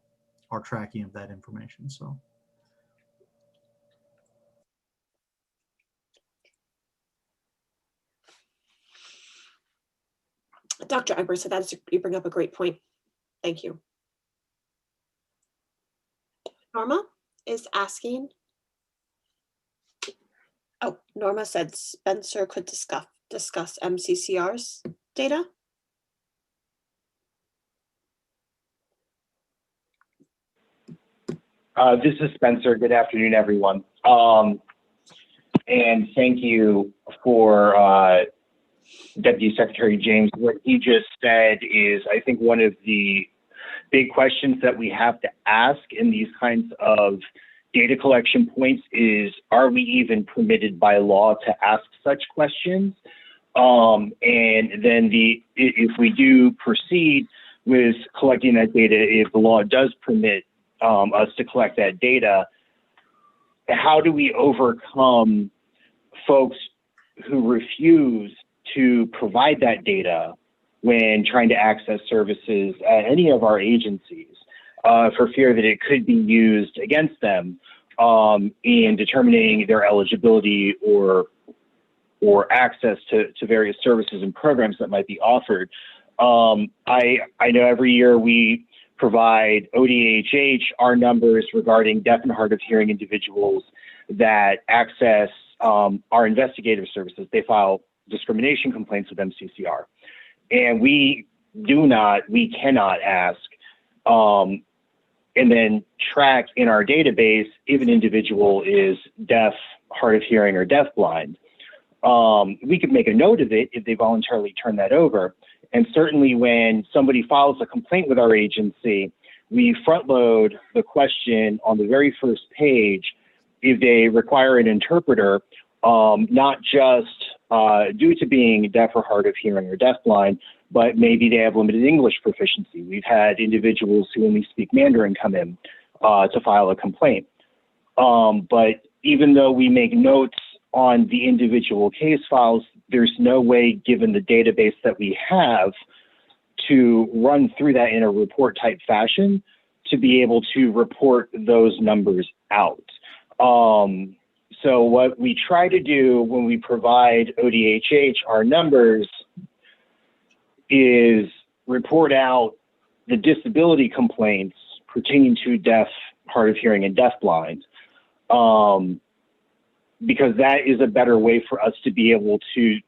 tracking of that information. So. Dr. Eberson, you bring up a great point. Thank you. Norma is asking. Oh, Norma said Spencer could discuss MCCR's data. This is Spencer. Good afternoon, everyone. And thank you for Deputy Secretary James. What he just said is, I think, one of the big questions that we have to ask in these kinds of data collection points is, are we even permitted by law to ask such questions? And then if we do proceed with collecting that data, if the law does permit us to collect that data, how do we overcome folks who refuse to provide that data when trying to access services at any of our agencies for fear that it could be used against them in determining their eligibility or access to various services and programs that might be offered? I know every year we provide ODHH our numbers regarding deaf and hard of hearing individuals that access our investigative services. They file discrimination complaints with MCCR. And we cannot ask and then track in our database if an individual is deaf, hard of hearing, or deafblind. We could make a note of it if they voluntarily turn that over. And certainly when somebody files a complaint with our agency, we front load the question on the very first page if they require an interpreter, not just due to being deaf or hard of hearing or deafblind, but maybe they have limited English proficiency. We've had individuals who only speak Mandarin come in to file a complaint. But even though we make notes on the individual case files, there's no way, given the database that we have, to run through that in a report type fashion to be able to report those numbers out. So what we try to do when we provide ODHH our numbers is report out the disability complaints pertaining to deaf, hard of hearing, and deafblind, because that is a better way for us to be able to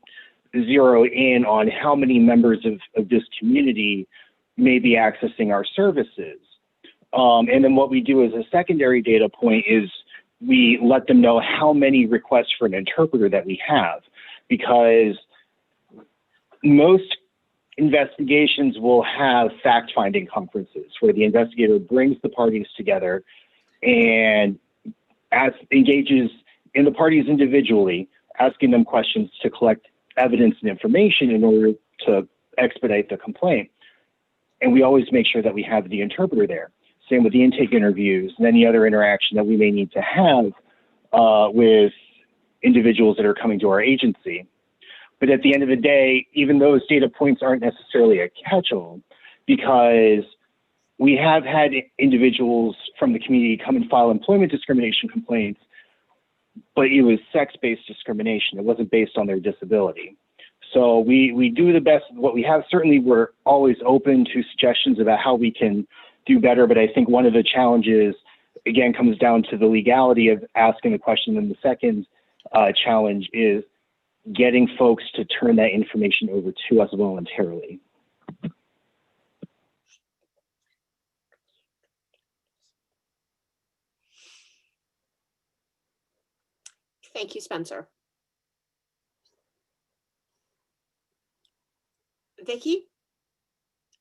zero in on how many members of this community may be accessing our services. And then what we do as a secondary data point is we let them know how many requests for an interpreter that we have, because most investigations will have fact-finding conferences where the investigator brings the parties together and engages in the parties individually, asking them questions to collect evidence and information in order to expedite the complaint. And we always make sure that we have the interpreter there. Same with the intake interviews and any other interaction that we may need to have with individuals that are coming to our agency. But at the end of the day, even those data points aren't necessarily a catch-all, because we have had individuals from the community come and file employment discrimination complaints, but it was sex-based discrimination. It wasn't based on their disability. So we do the best of what we have. Certainly, we're always open to suggestions about how we can do better, but I think one of the challenges, again, comes down to the legality of asking the question. And the second challenge is getting folks to turn that information over to us voluntarily. Thank you, Spencer. Vicky?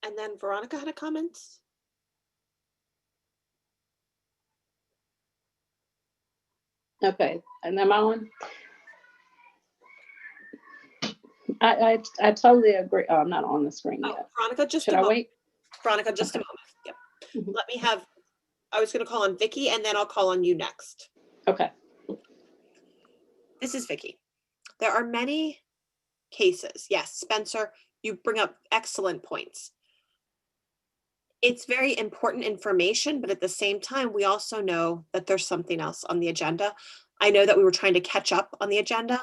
And then Veronica had a comment. Okay, and am I on? I totally agree. Oh, I'm not on the screen Oh, yet. Veronica, just Should a I moment. wait? Veronica, just a Okay. moment. Yep. Mhm. Let me have, I was going to call on Vicky and then I'll call on you next. Okay. This is Vicky. There are many cases. Yes, Spencer, you bring up excellent points. It's very important information, but at the same time, we also know that there's something else on the agenda. I know that we were trying to catch up on the agenda.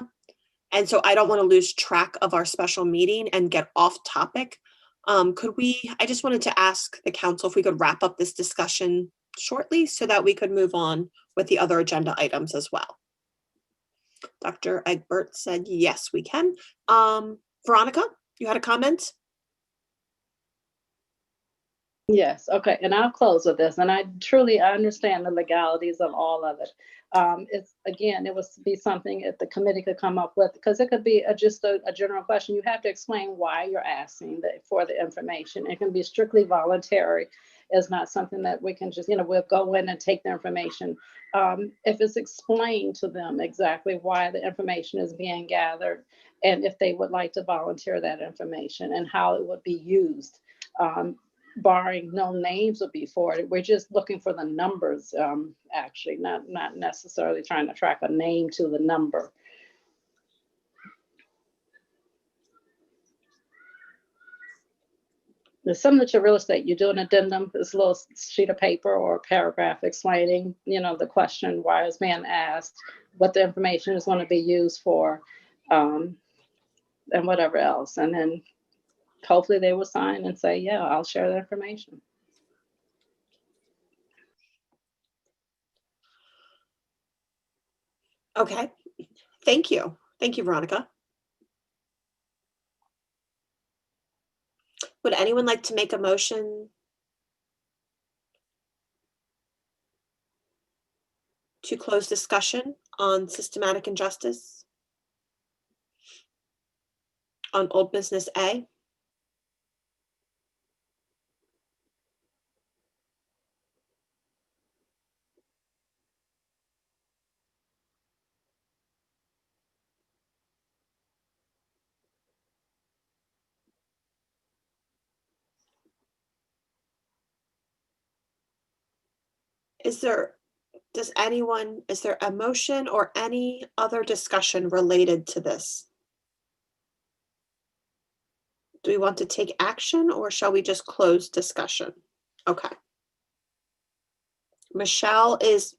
And so I don't want to lose track of our special meeting and get off topic. I just wanted to ask the council if we could wrap up this discussion shortly so that we could move on with the other agenda items as well. Dr. Egbert said, yes, we can. Veronica, you had a comment? Yes, okay, and I'll close with this, and I understand the legalities of all of it. It's, again, it would be something if the committee could come up with, because it could be just a general question. You have to explain why you're asking for the information. It can be strictly voluntary. It's not something that we can just, we'll go in and take the information. If it's explained to them exactly why the information is being gathered, and if they would like to volunteer that information and how it would be used. Barring no names would be for it. We're just looking for the numbers, actually, not necessarily trying to track a name to the number. There's similar to real estate. You do an addendum, this little sheet of paper or paragraph explaining, the question, why is being asked, what the information is going to be used for, and whatever else. And then hopefully they will sign and say, yeah, I'll share the information. Okay, thank you. Thank you, Veronica. Would anyone like to make a motion to close discussion on systematic injustice on old business A? Is there a motion or any other discussion related to this? Do we want to take action or shall we just close discussion? Okay. Michelle is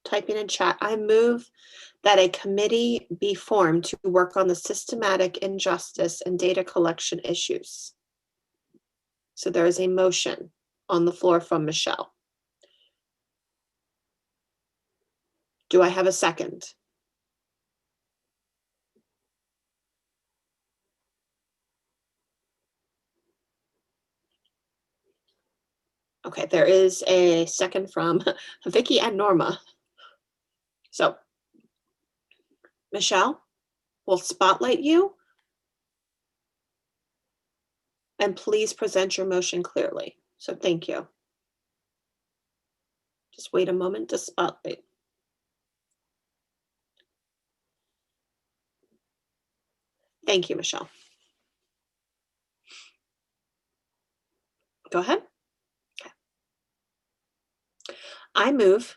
typing in chat. I move that a committee be formed to work on the systematic injustice and data collection issues. So there is a motion on the floor from Michelle. Do I have a second? Okay, there is a second from Vicky and Norma. So, Michelle, we'll spotlight you. And please present your motion clearly. So thank you. Just wait a moment to spotlight. Thank you, Michelle. Go ahead. Okay. I move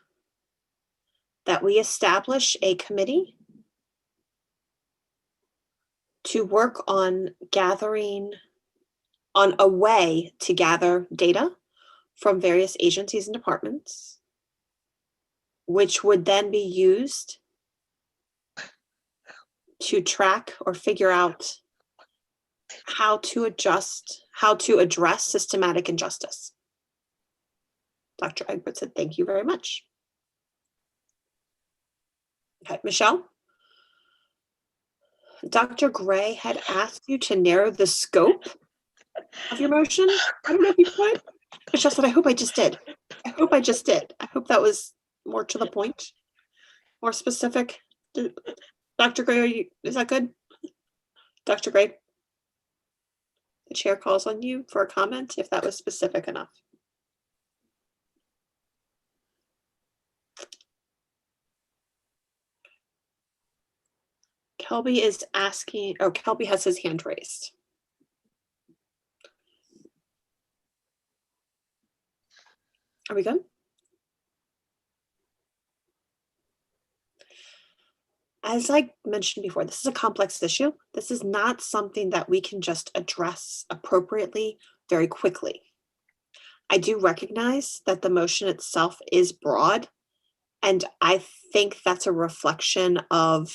that we establish a committee to work on gathering, on a way to gather data from various agencies and departments, which would then be used to track or figure out how to address systematic injustice. Dr. Egbert said, thank you very much. Okay, Michelle? Dr. Gray had asked you to narrow the scope of your motion. I don't know if you could. Michelle said, I hope I just did. I hope I just did. I hope that was more to the point, more specific. Dr. Gray, is that good? Dr. Gray? The chair calls on you for a comment if that was specific enough. Kelby is asking, oh, Kelby has his hand raised. Are we good? As I mentioned before, this is a complex issue. This is not something that we can just address appropriately very quickly. I do recognize that the motion itself is broad, and I think that's a reflection of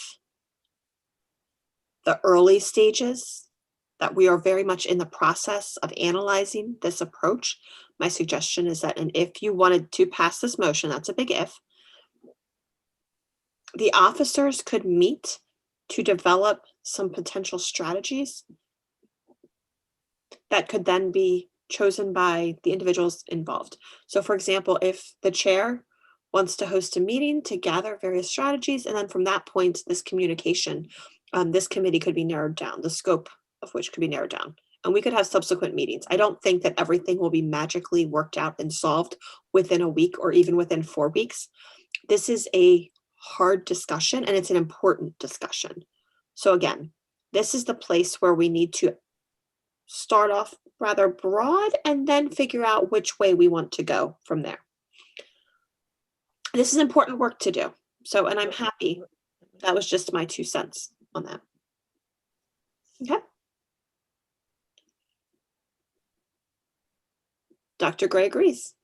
the early stages that we are very much in the process of analyzing this approach. My suggestion is that, and if you wanted to pass this motion, that's a big if, the officers could meet to develop some potential strategies that could then be chosen by the individuals involved. So for example, if the chair wants to host a meeting to gather various strategies, and then from that point, this communication, this committee could be narrowed down, the scope of which could be narrowed down. And we could have subsequent meetings. I don't think that everything will be magically worked out and solved within a week or even within 4 weeks. This is a hard discussion and it's an important discussion. So again, this is the place where we need to start off rather broad and then figure out which way we want to go from there. This is important work to do. So, and I'm happy. That was just my 2 cents on that. Okay. Dr. Gray agrees.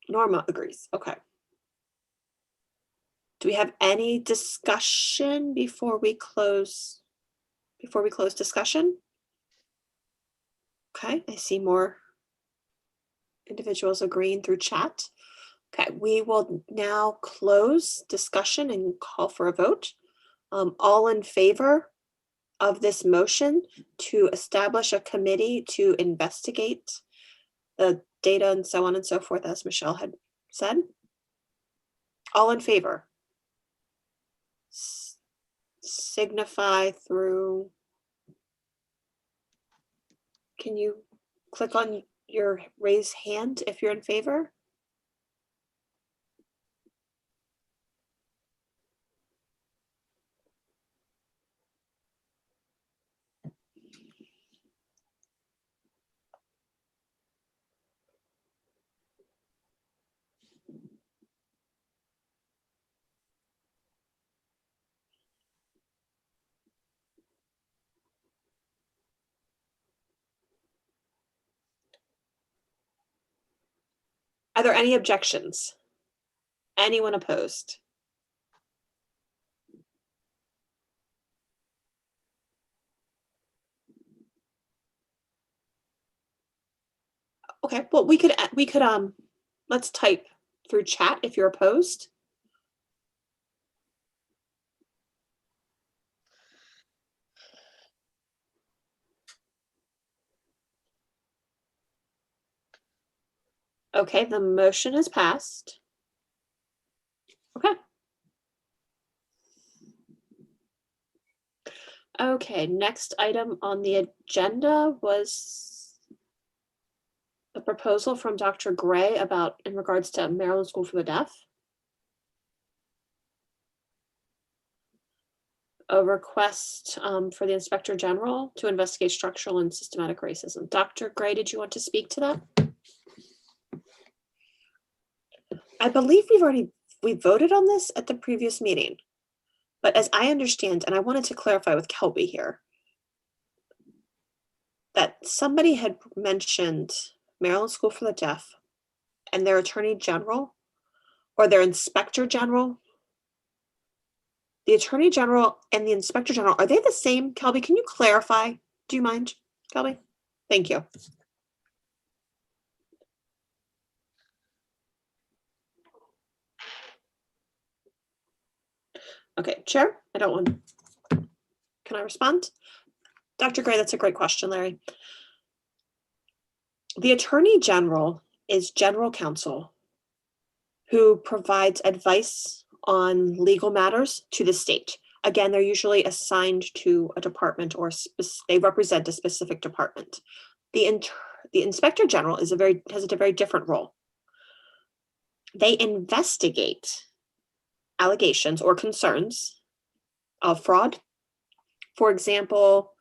Norma agrees. Okay. Do we have any discussion before we close discussion? Okay, I see more individuals agreeing through chat. Okay, we will now close discussion and call for a vote. All in favor of this motion to establish a committee to investigate the data and so on and so forth, as Michelle had said? All in favor? Signify through, can you click on your raise hand if you're in favor? Are there any objections? Anyone opposed? Okay, well, we could let's type through chat if you're opposed. Okay, the motion is passed. Okay. Okay, next item on the agenda was the proposal from Dr. Gray about in regards to Maryland School for the Deaf. A request for the Inspector General to investigate structural and systematic racism. Dr. Gray, did you want to speak to that? I believe we voted on this at the previous meeting. But as I understand, and I wanted to clarify with Kelby here, that somebody had mentioned Maryland School for the Deaf and their Attorney General or their Inspector General. The Attorney General and the Inspector General, are they the same? Kelby, can you clarify? Do you mind, Kelby? Thank you. Okay, Chair, I don't want. Can I respond? Dr. Gray, that's a great question, Larry. The Attorney General is general counsel who provides advice on legal matters to the state. Again, they're usually assigned to a department or they represent a specific department. The Inspector General has a very different role. They investigate allegations or concerns of fraud. For example,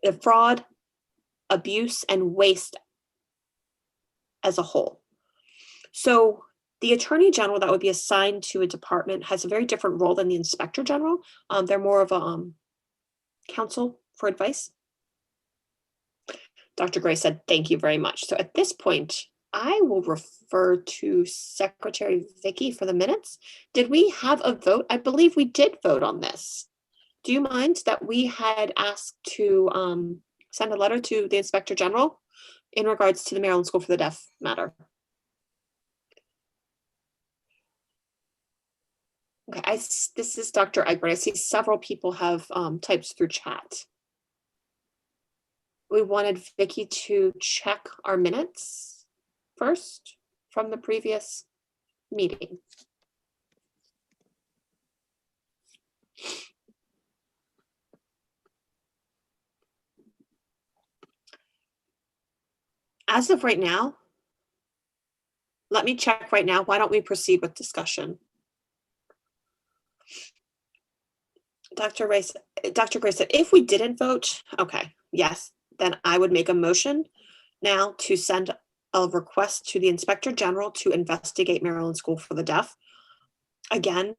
if fraud, abuse, and waste as a whole. So the Attorney General that would be assigned to a department has a very different role than the Inspector General. They're more of a counsel for advice. Dr. Gray said, thank you very much. So at this point, I will refer to Secretary Vicky for the minutes. Did we have a vote? I believe we did vote on this. Do you mind that we had asked to send a letter to the Inspector General in regards to the Maryland School for the Deaf matter? Okay, this is Dr. Egbert. I see several people have types through chat. We wanted Vicky to check our minutes first from the previous meeting. As of right now, let me check right now. Why don't we proceed with discussion? Dr. Gray said, if we didn't vote, okay, yes, then I would make a motion now to send a request to the Inspector General to investigate Maryland School for the Deaf. Again,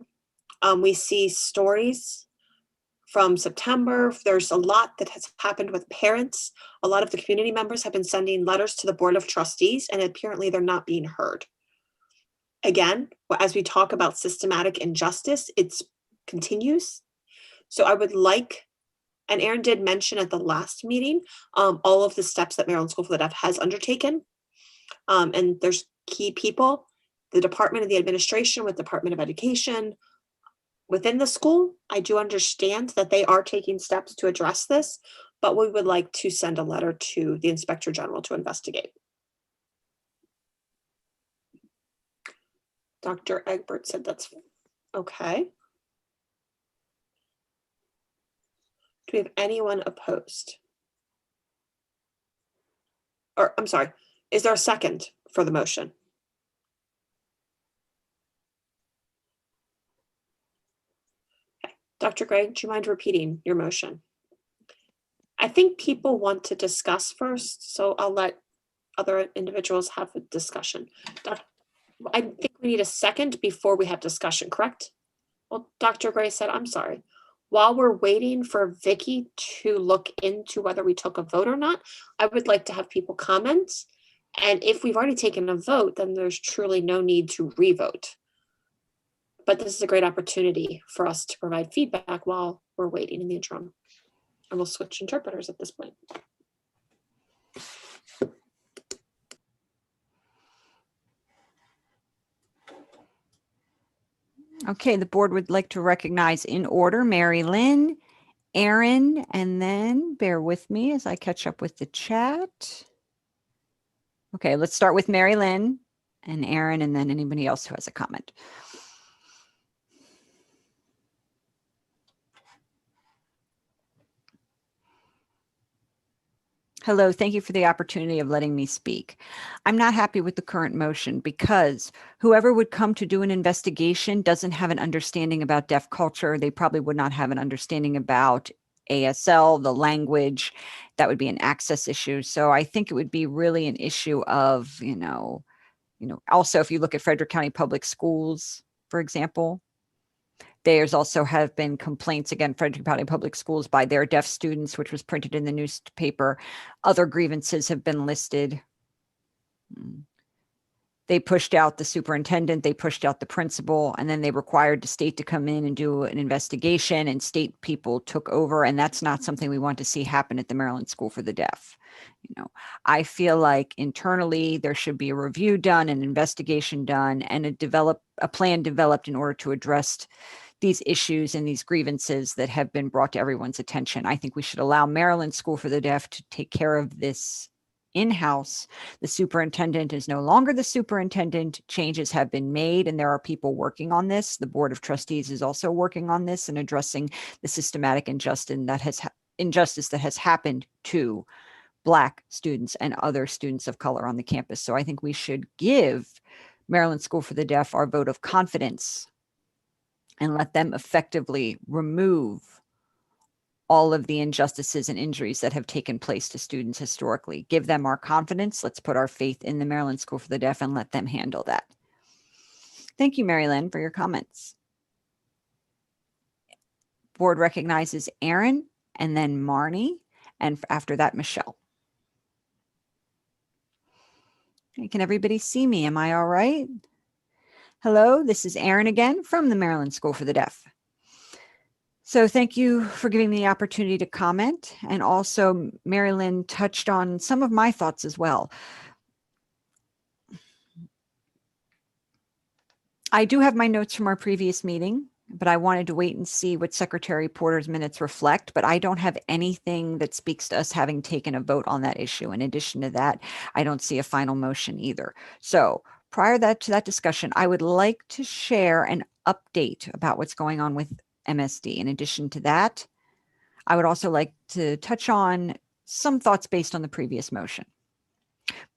we see stories from September. There's a lot that has happened with parents. A lot of the community members have been sending letters to the Board of Trustees, and apparently they're not being heard. Again, as we talk about systematic injustice, it continues. So I would like, and Aaron did mention at the last meeting, all of the steps that Maryland School for the Deaf has undertaken. And there's key people, the Department of the Administration with Department of Education. Within the school, I do understand that they are taking steps to address this, but we would like to send a letter to the Inspector General to investigate. Dr. Egbert said that's okay. Do we have anyone opposed? Or I'm sorry, is there a second for the motion? Okay. Dr. Gray, do you mind repeating your motion? I think people want to discuss first, so I'll let other individuals have a discussion. I think we need a second before we have discussion, correct? Well, Dr. Gray said, I'm sorry. While we're waiting for Vicky to look into whether we took a vote or not, I would like to have people comment. And if we've already taken a vote, then there's truly no need to re-vote. But this is a great opportunity for us to provide feedback while we're waiting in the interim. And we'll switch interpreters at this point. Okay, the board would like to recognize in order Mary Lynn, Aaron, and then bear with me as I catch up with the chat. Okay, let's start with Mary Lynn and Aaron, and then anybody else who has a comment. Hello, thank you for the opportunity of letting me speak. I'm not happy with the current motion because whoever would come to do an investigation doesn't have an understanding about deaf culture. They probably would not have an understanding about ASL, the language. That would be an access issue. So I think it would be really an issue of, also if you look at Frederick County Public Schools, for example, there's also have been complaints against Frederick County Public Schools by their deaf students, which was printed in the newspaper. Other grievances have been listed. They pushed out the superintendent, they pushed out the principal, and then they required the state to come in and do an investigation, and state people took over. And that's not something we want to see happen at the Maryland School for the Deaf. I feel like internally there should be a review done, an investigation done, and a plan developed in order to address these issues and these grievances that have been brought to everyone's attention. I think we should allow Maryland School for the Deaf to take care of this in-house. The superintendent is no longer the superintendent. Changes have been made, and there are people working on this. The Board of Trustees is also working on this and addressing the systematic injustice that has happened to Black students and other students of color on the campus. So I think we should give Maryland School for the Deaf our vote of confidence and let them effectively remove all of the injustices and injuries that have taken place to students historically. Give them our confidence. Let's put our faith in the Maryland School for the Deaf and let them handle that. Thank you, Mary Lynn, for your comments. Board recognizes Aaron and then Marnie, and after that, Michelle. Can everybody see me? Am I all right? Hello, this is Aaron again from the Maryland School for the Deaf. So thank you for giving me the opportunity to comment. And also Mary Lynn touched on some of my thoughts as well. I do have my notes from our previous meeting, but I wanted to wait and see what Secretary Porter's minutes reflect, but I don't have anything that speaks to us having taken a vote on that issue. In addition to that, I don't see a final motion either. So prior to that discussion, I would like to share an update about what's going on with MSD. In addition to that, I would also like to touch on some thoughts based on the previous motion.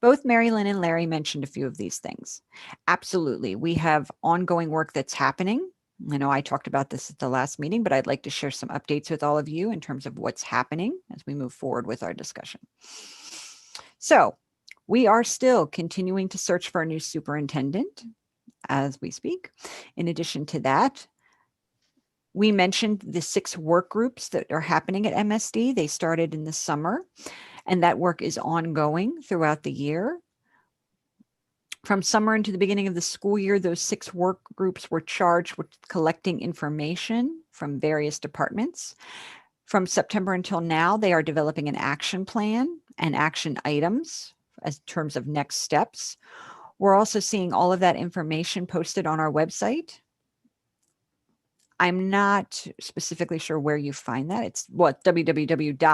Both Mary Lynn and Larry mentioned a few of these things. Absolutely. We have ongoing work that's happening. I know I talked about this at the last meeting, but I'd like to share some updates with all of you in terms of what's happening as we move forward with our discussion. So we are still continuing to search for a new superintendent as we speak. In addition to that, we mentioned the 6 work groups that are happening at MSD. They started in the summer, and that work is ongoing throughout the year. From summer into the beginning of the school year, those 6 work groups were charged with collecting information from various departments. From September until now, they are developing an action plan and action items as terms of next steps. We're also seeing all of that information posted on our website. I'm not specifically sure where you find that. It's www.msd.edu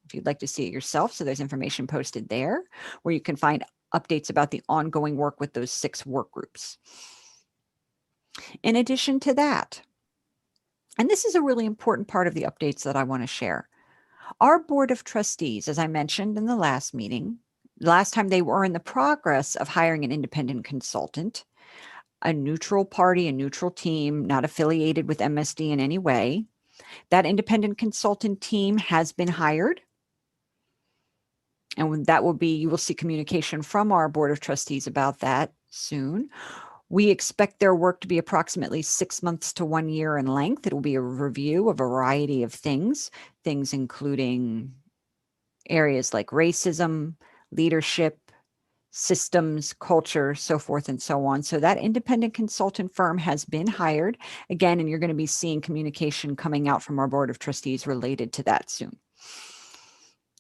if you'd like to see it yourself. So there's information posted there where you can find updates about the ongoing work with those 6 work groups. In addition to that, and this is a really important part of the updates that I want to share, our Board of Trustees, as I mentioned in the last meeting, last time they were in the progress of hiring an independent consultant, a neutral party, a neutral team, not affiliated with MSD in any way. That independent consultant team has been hired. And that will be, you will see communication from our Board of Trustees about that soon. We expect their work to be approximately 6 months to 1 year in length. It will be a review of a variety of things including areas like racism, leadership, systems, culture, so forth and so on. So that independent consultant firm has been hired again, and you're going to be seeing communication coming out from our Board of Trustees related to that soon.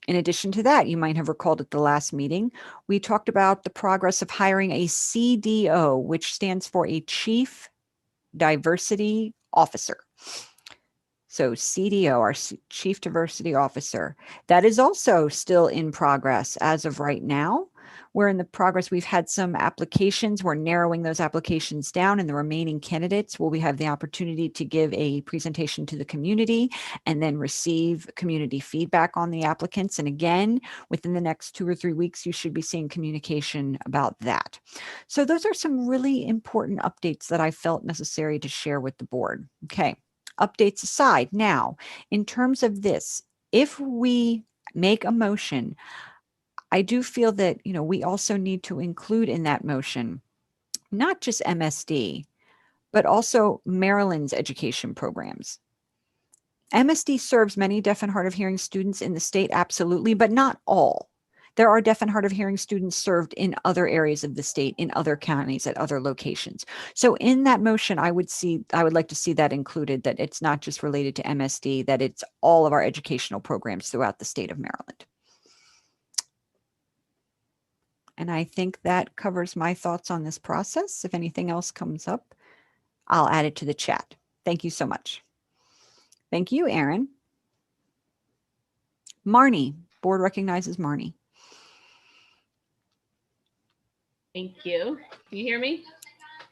In addition to that, you might have recalled at the last meeting, we talked about the progress of hiring a CDO, which stands for a Chief Diversity Officer. So CDO, our Chief Diversity Officer, that is also still in progress as of right now. We're in the progress. We've had some applications. We're narrowing those applications down, and the remaining candidates will we have the opportunity to give a presentation to the community and then receive community feedback on the applicants. And again, within the next 2 or 3 weeks, you should be seeing communication about that. So those are some really important updates that I felt necessary to share with the board. Okay, updates aside, now, in terms of this, if we make a motion, I do feel that, we also need to include in that motion, not just MSD, but also Maryland's education programs. MSD serves many deaf and hard of hearing students in the state, absolutely, but not all. There are deaf and hard of hearing students served in other areas of the state, in other counties, at other locations. So in that motion, I would like to see that included, that it's not just related to MSD, that it's all of our educational programs throughout the state of Maryland. And I think that covers my thoughts on this process. If anything else comes up, I'll add it to the chat. Thank you so much. Thank you, Aaron. Marnie, board recognizes Marnie. Thank you. Can you hear me?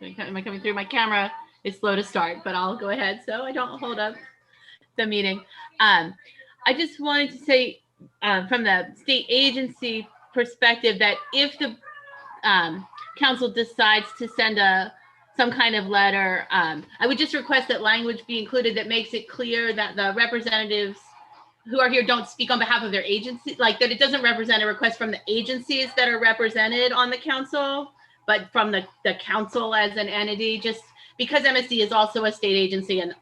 Am I coming through? My camera is slow to start, but I'll go ahead so I don't hold up the meeting. I just wanted to say from the state agency perspective that if the council decides to send some kind of letter, I would just request that language be included that makes it clear that the representatives who are here don't speak on behalf of their agency, like that it doesn't represent a request from the agencies that are represented on the council, but from the council as an entity, just because MSD is also a state agency. And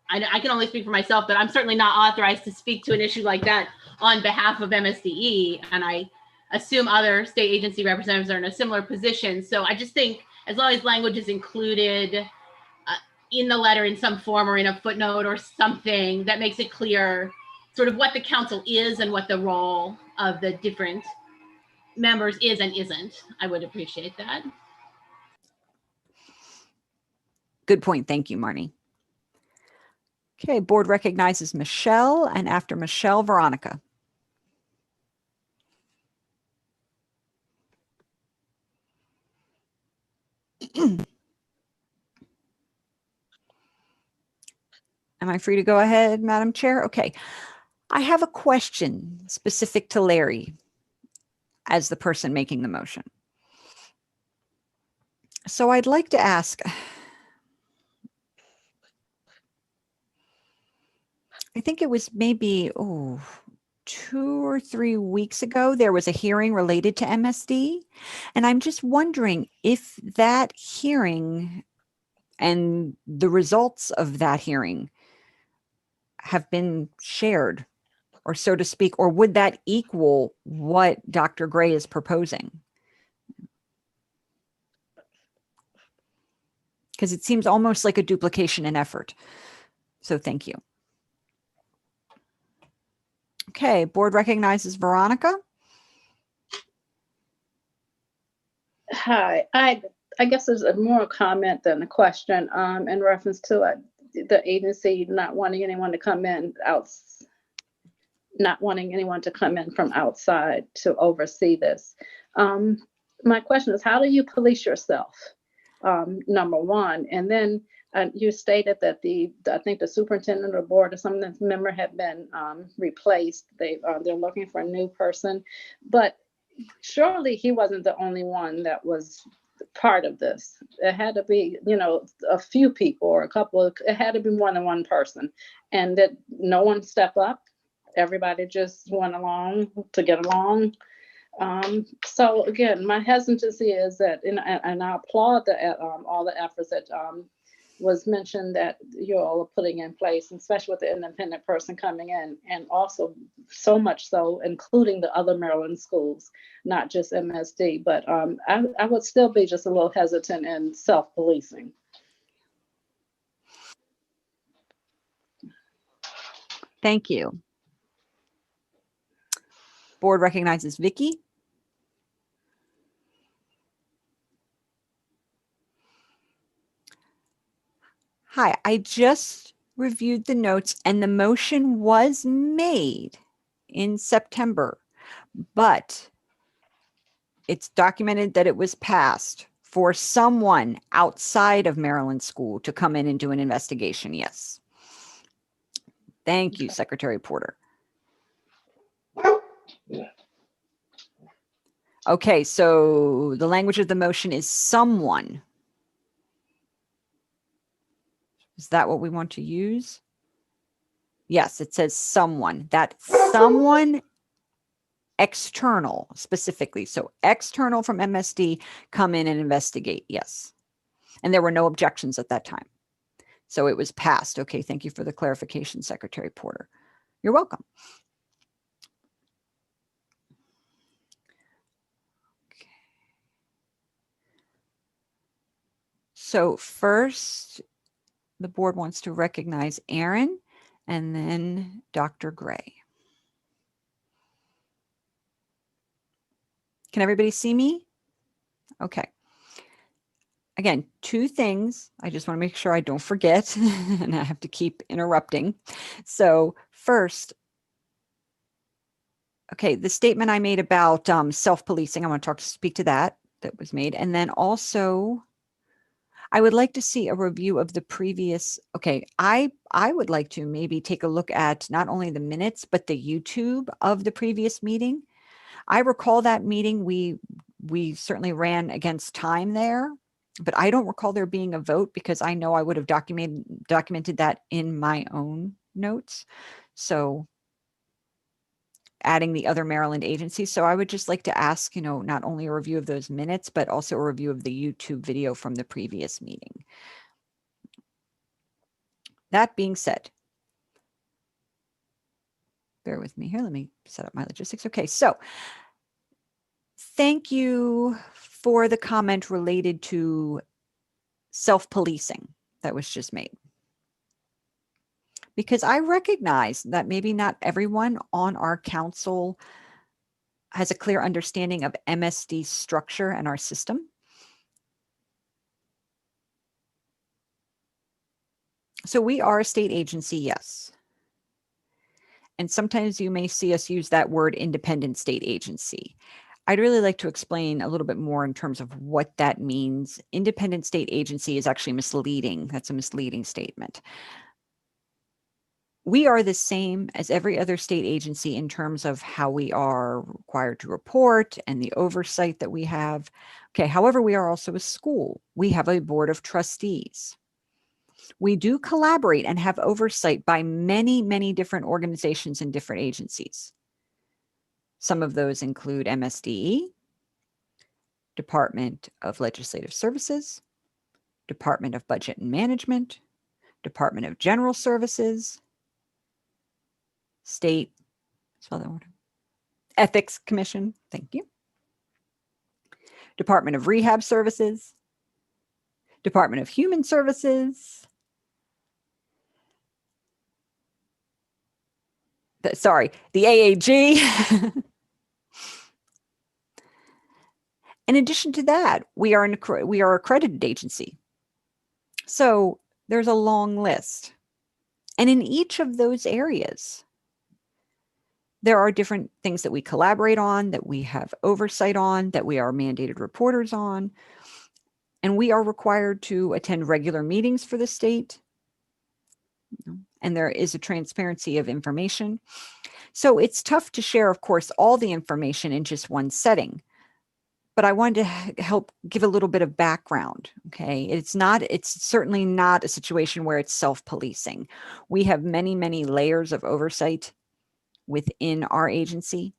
I can only speak for myself, but I'm certainly not authorized to speak to an issue like that on behalf of MSDE. And I assume other state agency representatives are in a similar position. So I just think as long as language is included in the letter in some form or in a footnote or something that makes it clear sort of what the council is and what the role of the different members is and isn't, I would appreciate that. Good point. Thank you, Marnie. Okay, board recognizes Michelle, and after Michelle, Veronica. Am I free to go ahead, Madam Chair? Okay. I have a question specific to Larry as the person making the motion. So I'd like to ask, I think it was maybe 2 or 3 weeks ago, there was a hearing related to MSD. And I'm just wondering if that hearing and the results of that hearing have been shared, or so to speak, or would that equal what Dr. Gray is proposing? Because it seems almost like a duplication in effort. So thank you. Okay, board recognizes Veronica. Hi, I guess there's a more comment than a question in reference to the agency not wanting anyone to come in from outside to oversee this. My question is, how do you police yourself? Number one, and then you stated that I think the superintendent or board or some member had been replaced. They're looking for a new person, but surely he wasn't the only one that was part of this. It had to be, a few people or a couple. It had to be more than one person, and that no one stepped up. Everybody just went along to get along. So again, my hesitancy is that, and I applaud all the efforts that was mentioned that you all are putting in place, especially with the independent person coming in, and also so much so including the other Maryland schools, not just MSD. But I would still be just a little hesitant in self-policing. Thank you. Board recognizes Vicky. Hi, I just reviewed the notes and the motion was made in September, but it's documented that it was passed for someone outside of Maryland school to come in and do an investigation. Yes. Thank you, Secretary Porter. Okay, so the language of the motion is someone. Is that what we want to use? Yes, it says someone. That someone external specifically. So external from MSD come in and investigate. Yes. And there were no objections at that time. So it was passed. Okay, thank you for the clarification, Secretary Porter. You're welcome. Okay. So first, the board wants to recognize Aaron and then Dr. Gray. Can everybody see me? Okay. Again, two things. I just want to make sure I don't forget and I have to keep interrupting. So first, okay, the statement I made about self-policing, I want to speak to that was made. And then also, I would like to see a review of the previous, okay, I would like to maybe take a look at not only the minutes, but the YouTube of the previous meeting. I recall that meeting, we certainly ran against time there, but I don't recall there being a vote because I know I would have documented that in my own notes. So adding the other Maryland agencies. So I would just like to ask, not only a review of those minutes, but also a review of the YouTube video from the previous meeting. That being said, bear with me here. Let me set up my logistics. Okay, so thank you for the comment related to self-policing that was just made. Because I recognize that maybe not everyone on our council has a clear understanding of MSD's structure and our system. So we are a state agency, yes. And sometimes you may see us use that word independent state agency. I'd really like to explain a little bit more in terms of what that means. Independent state agency is actually misleading. That's a misleading statement. We are the same as every other state agency in terms of how we are required to report and the oversight that we have. Okay, however, we are also a school. We have a board of trustees. We do collaborate and have oversight by many, many different organizations and different agencies. Some of those include MSDE, Department of Legislative Services, Department of Budget and Management, Department of General Services, State, Ethics Commission, thank you, Department of Rehab Services, Department of Human Services, the AAG. In addition to that, we are an accredited agency. So there's a long list. And in each of those areas, there are different things that we collaborate on, that we have oversight on, that we are mandated reporters on. And we are required to attend regular meetings for the state. And there is a transparency of information. So it's tough to share, of course, all the information in just one setting. But I wanted to help give a little bit of background, okay? It's certainly not a situation where it's self-policing. We have many, many layers of oversight within our agency.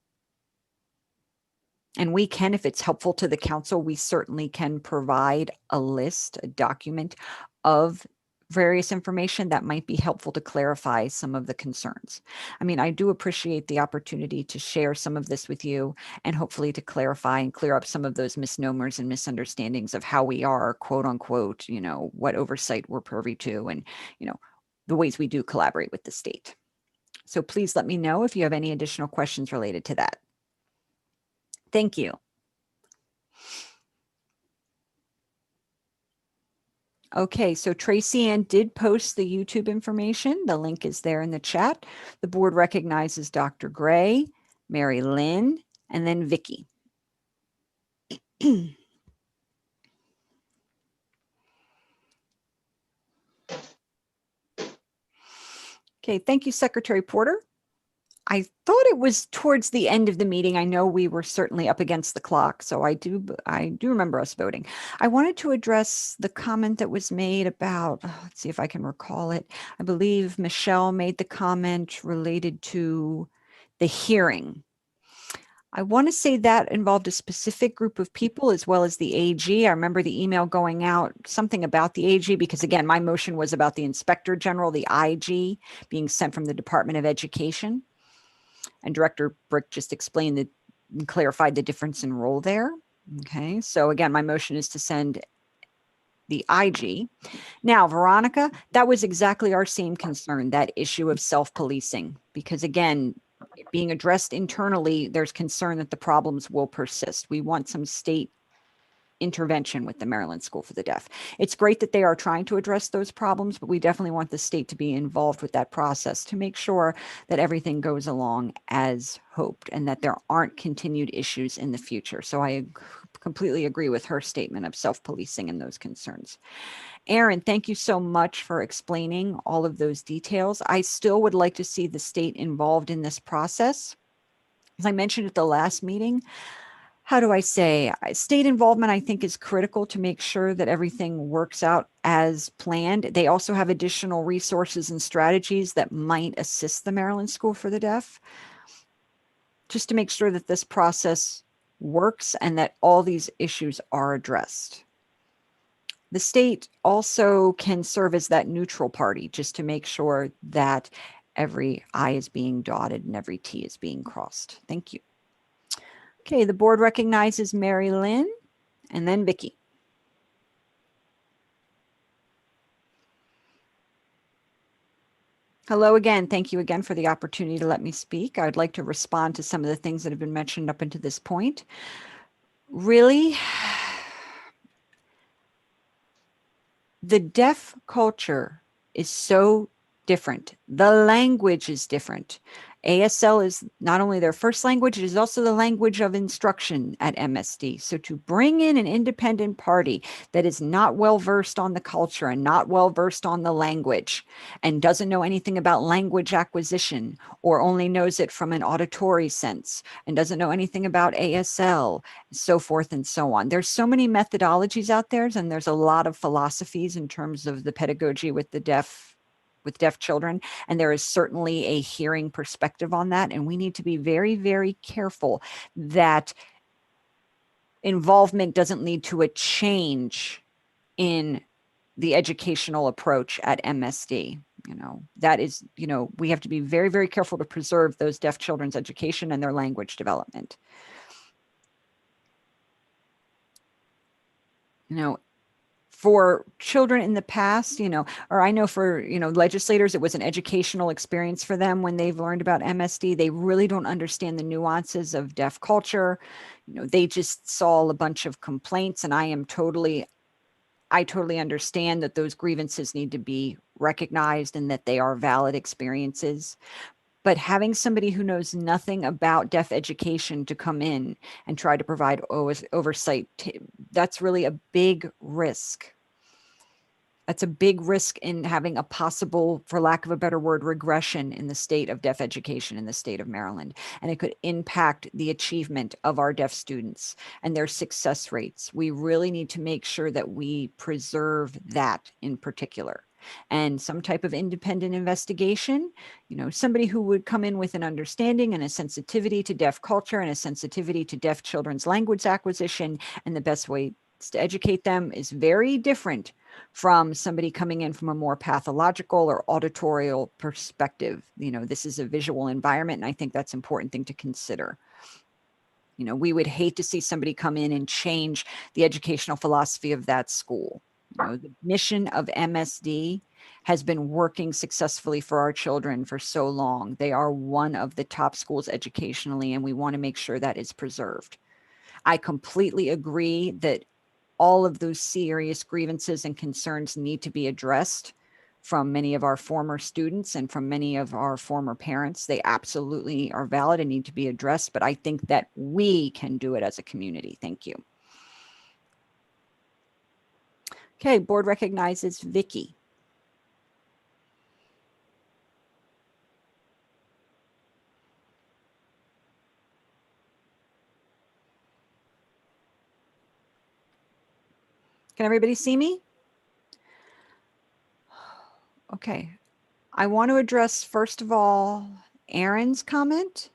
And we can, if it's helpful to the council, we certainly can provide a list, a document of various information that might be helpful to clarify some of the concerns. I mean, I do appreciate the opportunity to share some of this with you and hopefully to clarify and clear up some of those misnomers and misunderstandings of how we are, quote unquote, what oversight we're privy to and, the ways we do collaborate with the state. So please let me know if you have any additional questions related to that. Thank you. Okay, so Tracy Ann did post the YouTube information. The link is there in the chat. The board recognizes Dr. Gray, Mary Lynn, and then Vicky. Okay, thank you, Secretary Porter. I thought it was towards the end of the meeting. I know we were certainly up against the clock, so I do remember us voting. I wanted to address the comment that was made about, let's see if I can recall it. I believe Michelle made the comment related to the hearing. I want to say that involved a specific group of people as well as the AG. I remember the email going out, something about the AG, because again, my motion was about the Inspector General, the IG, being sent from the Department of Education. And Director Brick just explained that and clarified the difference in role there. Okay, so again, my motion is to send the IG. Now, Veronica, that was exactly our same concern, that issue of self-policing, because again, being addressed internally, there's concern that the problems will persist. We want some state intervention with the Maryland School for the Deaf. It's great that they are trying to address those problems, but we definitely want the state to be involved with that process to make sure that everything goes along as hoped and that there aren't continued issues in the future. So I completely agree with her statement of self-policing and those concerns. Aaron, thank you so much for explaining all of those details. I still would like to see the state involved in this process. As I mentioned at the last meeting, how do I say, state involvement, I think, is critical to make sure that everything works out as planned. They also have additional resources and strategies that might assist the Maryland School for the Deaf, just to make sure that this process works and that all these issues are addressed. The state also can serve as that neutral party, just to make sure that every I is being dotted and every T is being crossed. Thank you. Okay, the board recognizes Mary Lynn and then Vicki. Hello again. Thank you again for the opportunity to let me speak. I'd like to respond to some of the things that have been mentioned up until this point. Really, the deaf culture is so different. The language is different. ASL is not only their first language, it is also the language of instruction at MSD. So to bring in an independent party that is not well-versed on the culture and not well-versed on the language and doesn't know anything about language acquisition or only knows it from an auditory sense and doesn't know anything about ASL, so forth and so on. There's so many methodologies out there, and there's a lot of philosophies in terms of the pedagogy with the deaf children, and there is certainly a hearing perspective on that, and we need to be very, very careful that involvement doesn't lead to a change in the educational approach at MSD. That is, we have to be very, very careful to preserve those deaf children's education and their language development. For children in the past, or I know for, legislators, it was an educational experience for them when they've learned about MSD. They really don't understand the nuances of deaf culture. They just saw a bunch of complaints, and I totally understand that those grievances need to be recognized and that they are valid experiences. But having somebody who knows nothing about deaf education to come in and try to provide oversight, that's really a big risk. That's a big risk in having a possible, for lack of a better word, regression in the state of deaf education in the state of Maryland. And it could impact the achievement of our deaf students and their success rates. We really need to make sure that we preserve that in particular. And some type of independent investigation, somebody who would come in with an understanding and a sensitivity to deaf culture and a sensitivity to deaf children's language acquisition, and the best way to educate them is very different from somebody coming in from a more pathological or auditorial perspective. This is a visual environment, and I think that's an important thing to consider. We would hate to see somebody come in and change the educational philosophy of that school. The mission of MSD has been working successfully for our children for so long. They are one of the top schools educationally, and we want to make sure that is preserved. I completely agree that all of those serious grievances and concerns need to be addressed from many of our former students and from many of our former parents. They absolutely are valid and need to be addressed, but I think that we can do it as a community. Thank you. Okay, board recognizes Vicky. Can everybody see me? Okay. I want to address, first of all, Aaron's comment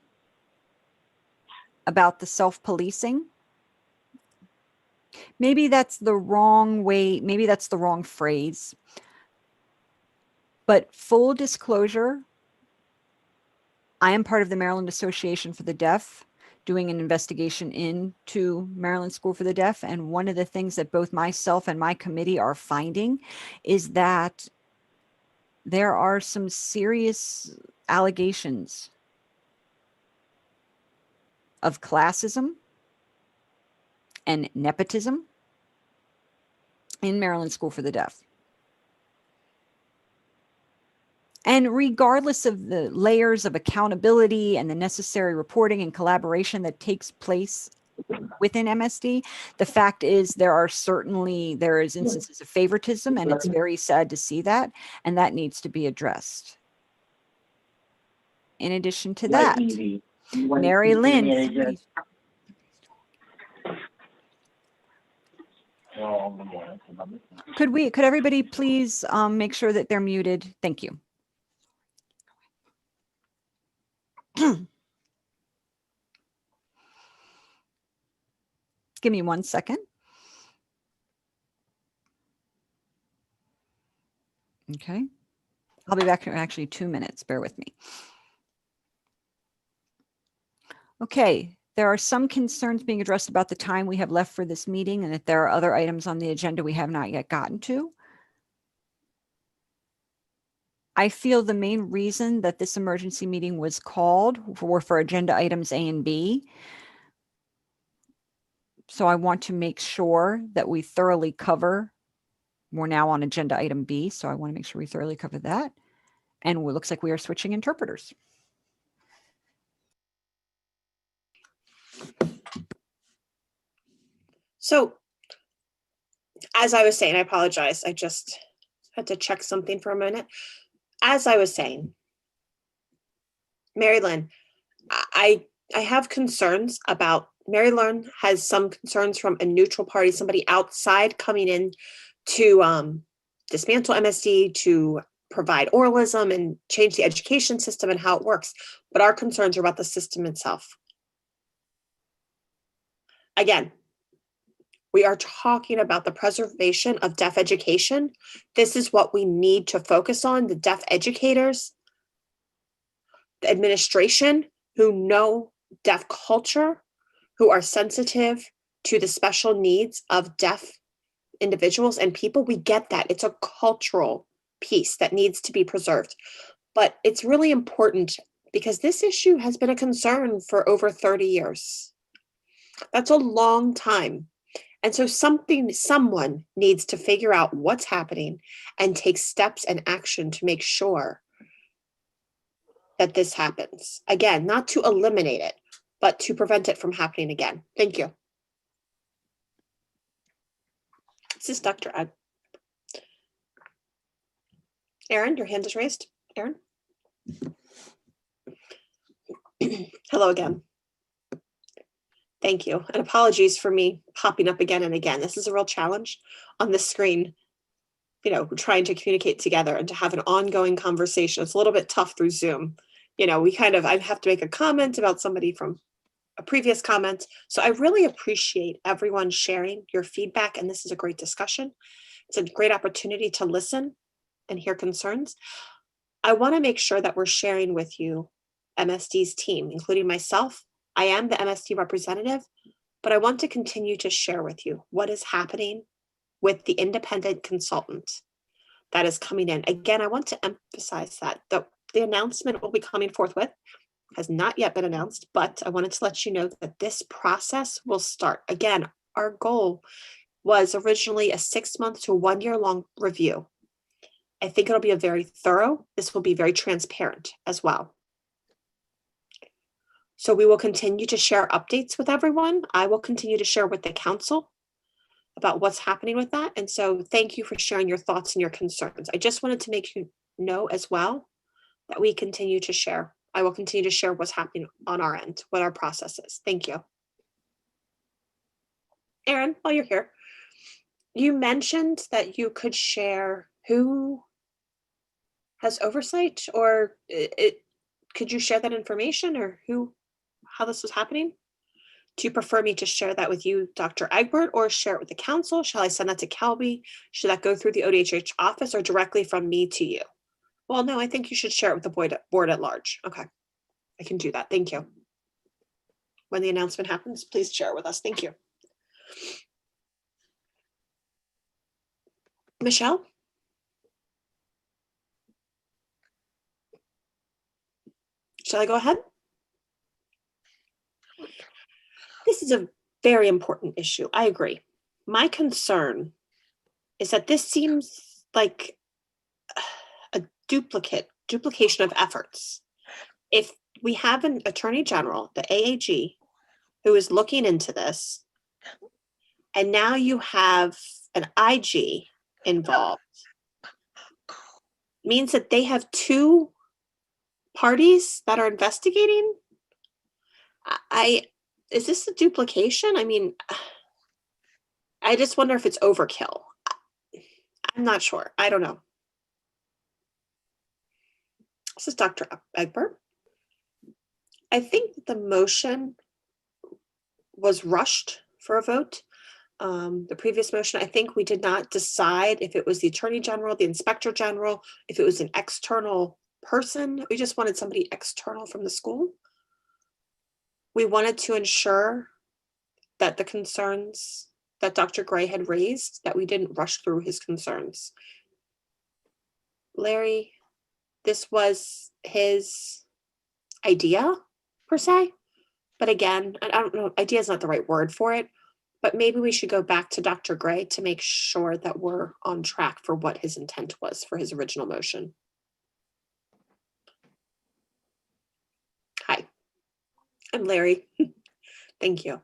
about the self-policing. Maybe that's the wrong way, maybe that's the wrong phrase. But full disclosure, I am part of the Maryland Association for the Deaf, doing an investigation into Maryland School for the Deaf. And one of the things that both myself and my committee are finding is that there are some serious allegations of classism and nepotism in Maryland School for the Deaf. And regardless of the layers of accountability and the necessary reporting and collaboration that takes place within MSD, the fact is there is instances of favoritism, and it's very sad to see that, and that needs to be addressed. In addition to that, Mary Lynn, could everybody please make sure that they're muted? Thank you. Give me 1 second. Okay. I'll be back in actually 2 minutes. Bear with me. Okay. There are some concerns being addressed about the time we have left for this meeting, and that there are other items on the agenda we have not yet gotten to. I feel the main reason that this emergency meeting was called were for agenda items A and B. So I want to make sure that we thoroughly cover. We're now on agenda item B, so I want to make sure we thoroughly cover that. And it looks like we are switching interpreters. So, as I was saying, I apologize. I just had to check something for a minute. As I was saying, Mary Lynn, I have concerns about, Mary Lynn has some concerns from a neutral party, somebody outside coming in to dismantle MSD, to provide oralism and change the education system and how it works. But our concerns are about the system itself. Again, we are talking about the preservation of deaf education. This is what we need to focus on, the deaf educators, the administration who know deaf culture, who are sensitive to the special needs of deaf individuals and people. We get that. It's a cultural piece that needs to be preserved. But it's really important because this issue has been a concern for over 30 years. That's a long time. And so someone needs to figure out what's happening and take steps and action to make sure that this happens. Again, not to eliminate it, but to prevent it from happening again. Thank you. This is Dr. Ed. Aaron, your hand is raised. Aaron? Hello again. Thank you. And apologies for me popping up again and again. This is a real challenge on the screen, trying to communicate together and to have an ongoing conversation. It's a little bit tough through Zoom. I have to make a comment about somebody from a previous comment. So I really appreciate everyone sharing your feedback. And this is a great discussion. It's a great opportunity to listen and hear concerns. I want to make sure that we're sharing with you MSD's team, including myself. I am the MSD representative, but I want to continue to share with you what is happening with the independent consultant that is coming in. Again, I want to emphasize that the announcement will be coming forthwith, has not yet been announced, but I wanted to let you know that this process will start. Again, our goal was originally a 6-month to 1 year long review. I think it'll be a very thorough, this will be very transparent as well. So we will continue to share updates with everyone. I will continue to share with the council. about what's happening with that. And so thank you for sharing your thoughts and your concerns. I just wanted to make you know as well that we continue to share. I will continue to share what's happening on our end, what our process is. Thank you. Erin, while you're here, you mentioned that you could share who has oversight, or could you share that information, or how this was happening? Do you prefer me to share that with you, Dr. Egbert, or share it with the council? Shall I send that to Kelby? Should that go through the ODHH office or directly from me to you? Well, no, I think you should share it with the board at large. Okay, I can do that. Thank you. When the announcement happens, please share it with us. Thank you. Michelle? Shall I go ahead? This is a very important issue. I agree. My concern is that this seems like a duplication of efforts. If we have an attorney general, the AAG, who is looking into this, and now you have an IG involved, means that they have two parties that are investigating. Is this a duplication? I mean, I just wonder if it's overkill. I'm not sure. I don't know. This is Dr. Egbert. I think that the motion was rushed for a vote. The previous motion, I think we did not decide if it was the Attorney General, the Inspector General, if it was an external person. We just wanted somebody external from the school. We wanted to ensure that the concerns that Dr. Gray had raised, that we didn't rush through his concerns. Larry, this was his idea, per se. But again, I don't know, idea is not the right word for it, but maybe we should go back to Dr. Gray to make sure that we're on track for what his intent was for his original motion. Hi, I'm Larry. Thank you.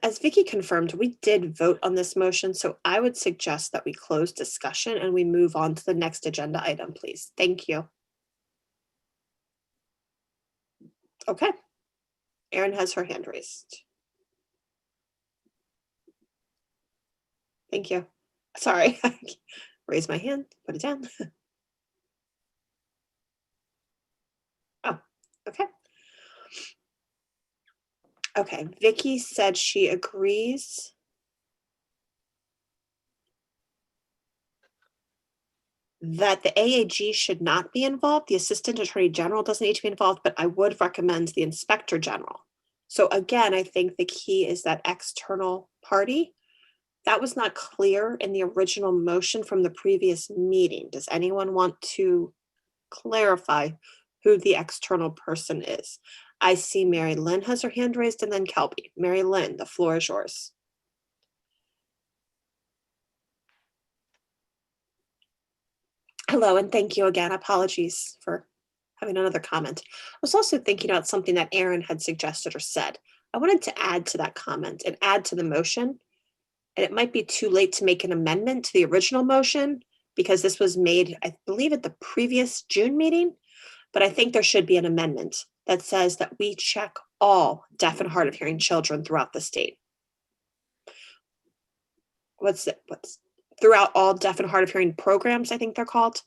As Vicky confirmed, we did vote on this motion, so I would suggest that we close discussion and we move on to the next agenda item, please. Thank you. Okay. Erin has her hand raised. Thank you. Sorry, raise my hand, put it down. Oh, okay. Okay, Vicky said she agrees. That the AAG should not be involved. The Assistant Attorney General doesn't need to be involved, but I would recommend the Inspector General. So again, I think the key is that external party. That was not clear in the original motion from the previous meeting. Does anyone want to clarify who the external person is? I see Mary Lynn has her hand raised, and then Kelby. Mary Lynn, the floor is yours. Hello, and thank you again. Apologies for having another comment. I was also thinking about something that Erin had suggested or said. I wanted to add to that comment and add to the motion. And it might be too late to make an amendment to the original motion because this was made, I believe, at the previous June meeting. But I think there should be an amendment that says that we check all deaf and hard of hearing children throughout the state. What's throughout all deaf and hard of hearing programs, I think they're called.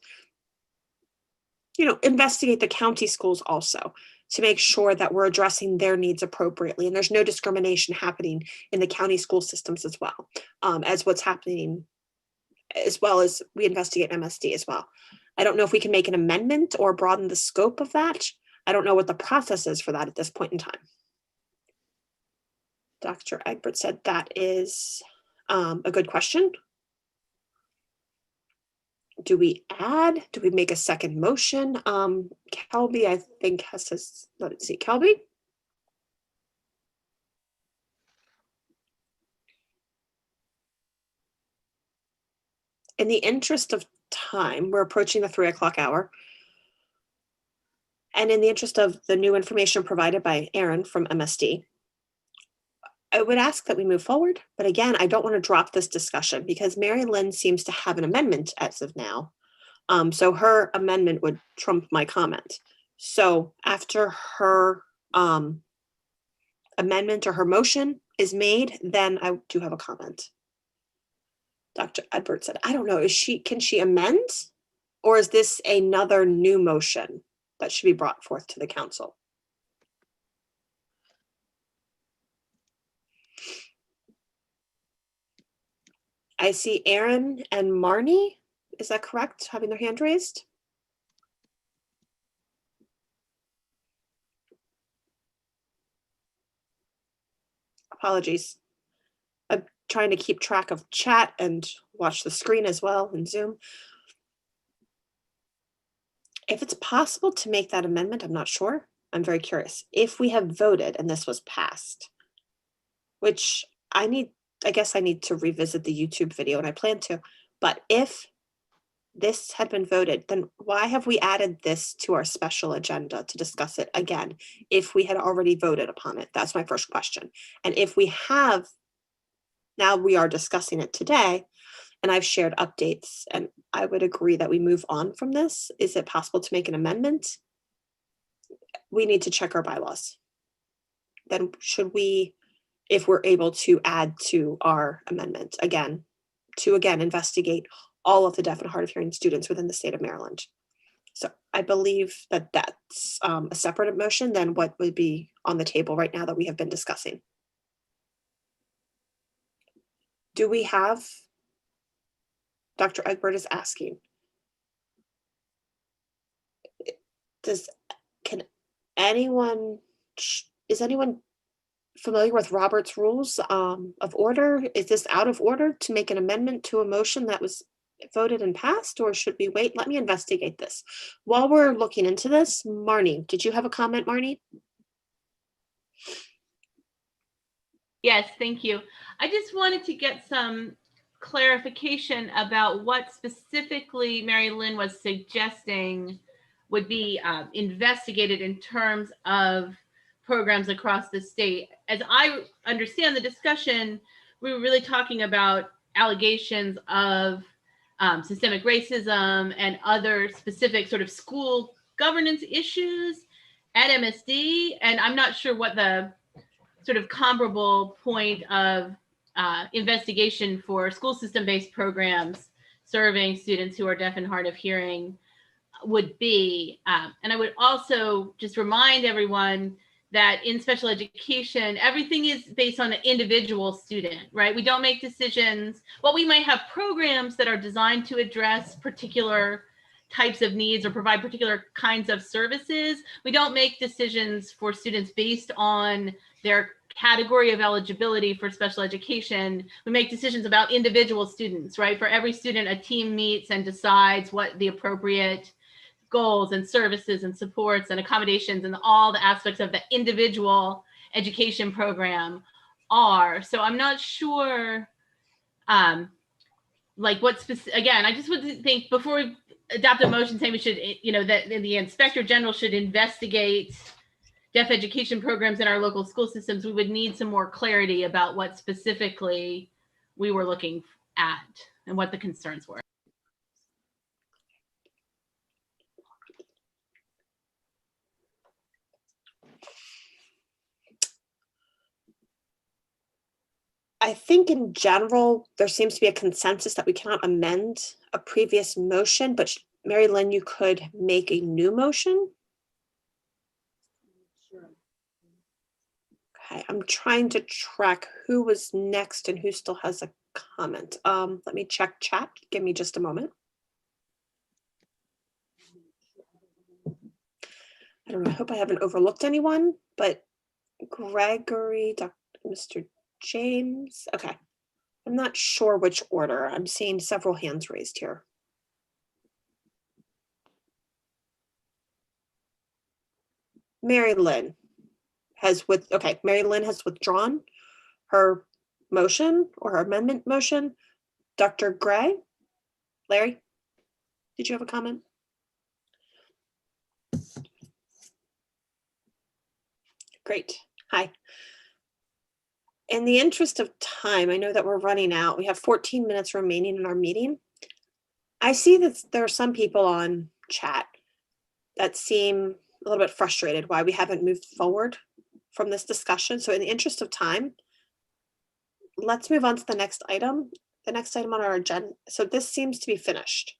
You know, investigate the county schools also to make sure that we're addressing their needs appropriately and there's no discrimination happening in the county school systems as well as what's happening, as well as we investigate MSD as well. I don't know if we can make an amendment or broaden the scope of that. I don't know what the process is for that at this point in time. Dr. Egbert said that is a good question. Do we add? Do we make a second motion? Kelby, I think, has to, let's see, Kelby? In the interest of time, we're approaching the 3 o'clock hour. And in the interest of the new information provided by Erin from MSD, I would ask that we move forward, but again, I don't want to drop this discussion because Mary Lynn seems to have an amendment as of now. So her amendment would trump my comment. So after her amendment or her motion is made, then I do have a comment. Dr. Edwards said, I don't know, can she amend? Or is this another new motion that should be brought forth to the council? I see Aaron and Marnie. Is that correct? Having their hand raised? Apologies. I'm trying to keep track of chat and watch the screen as well in Zoom. If it's possible to make that amendment, I'm not sure. I'm very curious. If we have voted and this was passed, which I guess I need to revisit the YouTube video and I plan to, but if this had been voted, then why have we added this to our special agenda to discuss it again if we had already voted upon it? That's my first question. And if we have, now we are discussing it today, and I've shared updates, and I would agree that we move on from this. Is it possible to make an amendment? We need to check our bylaws. Then should we, if we're able to add to our amendment again, to again investigate all of the deaf and hard of hearing students within the state of Maryland. So I believe that that's a separate motion than what would be on the table right now that we have been discussing. Do we have, Dr. Egbert is asking, is anyone familiar with Robert's rules of order? Is this out of order to make an amendment to a motion that was voted and passed, or should we wait? Let me investigate this. While we're looking into this, Marnie, did you have a comment, Marnie? Yes, thank you. I just wanted to get some clarification about what specifically Mary Lynn was suggesting would be investigated in terms of programs across the state. As I understand the discussion, we were really talking about allegations of systemic racism and other specific sort of school governance issues at MSD. And I'm not sure what the sort of comparable point of investigation for school system-based programs serving students who are deaf and hard of hearing would be. And I would also just remind everyone that in special education, everything is based on an individual student, right? We don't make decisions. Well, we might have programs that are designed to address particular types of needs or provide particular kinds of services. We don't make decisions for students based on their category of eligibility for special education. We make decisions about individual students, right? For every student, a team meets and decides what the appropriate goals and services and supports and accommodations and all the aspects of the individual education program are. So I'm not sure, like what specific, again, I just would think before we adopt a motion saying we should, you know, that the Inspector General should investigate deaf education programs in our local school systems, we would need some more clarity about what specifically we were looking at and what the concerns were. I think in general, there seems to be a consensus that we cannot amend a previous motion, but Mary Lynn, you could make a new motion. Okay, I'm trying to track who was next and who still has a comment. Let me check chat. Give me just a moment. I don't know, I hope I haven't overlooked anyone, but Gregory, Mr. James, okay. I'm not sure which order. I'm seeing several hands raised here. Mary Lynn has Mary Lynn has withdrawn her motion or her amendment motion. Dr. Gray, Larry, did you have a comment? Great, hi. In the interest of time, I know that we're running out. We have 14 minutes remaining in our meeting. I see that there are some people on chat that seem a little bit frustrated why we haven't moved forward from this discussion. So in the interest of time, let's move on to the next item on our agenda. So this seems to be finished.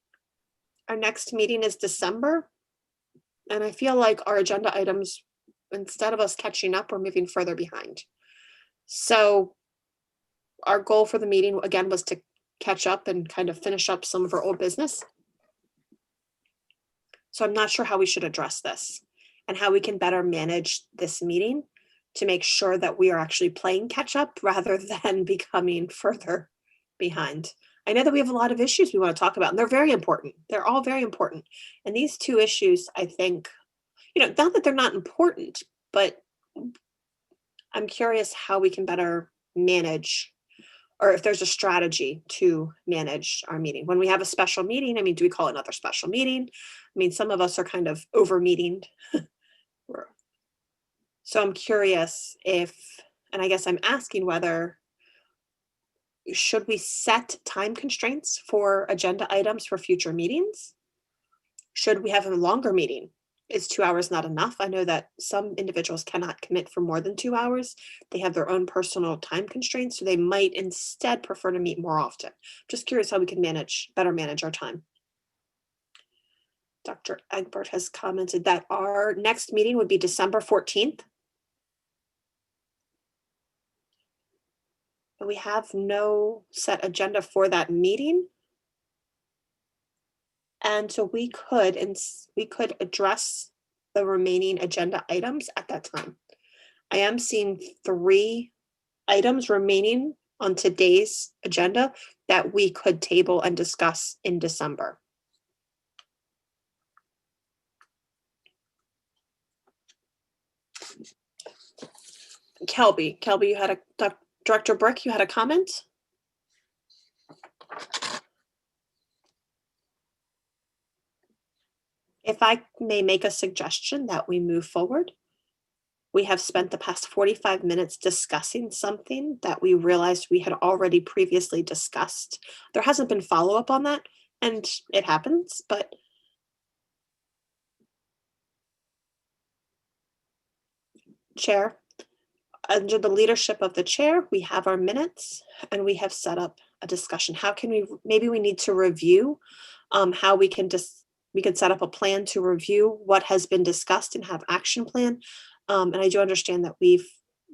Our next meeting is December. And I feel like our agenda items, instead of us catching up, we're moving further behind. So our goal for the meeting, again, was to catch up and kind of finish up some of our old business. So I'm not sure how we should address this and how we can better manage this meeting to make sure that we are actually playing catch up rather than becoming further behind. I know that we have a lot of issues we want to talk about, and they're very important. They're all very important. And these two issues, I think, not that they're not important, but I'm curious how we can better manage, or if there's a strategy to manage our meeting. When we have a special meeting, I mean, do we call it another special meeting? I mean, some of us are kind of over meetinged. So I'm curious if, and I guess I'm asking whether, should we set time constraints for agenda items for future meetings? Should we have a longer meeting? Is 2 hours not enough? I know that some individuals cannot commit for more than 2 hours. They have their own personal time constraints, so they might instead prefer to meet more often. Just curious how we can better manage our time. Dr. Egbert has commented that our next meeting would be December 14th. And we have no set agenda for that meeting. And so we could address the remaining agenda items at that time. I am seeing 3 items remaining on today's agenda that we could table and discuss in December. Kelby, you had Director Brick, you had a comment? If I may make a suggestion that we move forward, we have spent the past 45 minutes discussing something that we realized we had already previously discussed. There hasn't been follow-up on that, and it happens, but Chair, under the leadership of the chair, we have our minutes and we have set up a discussion. How can maybe we need to review how we can set up a plan to review what has been discussed and have action plan. And I do understand that we've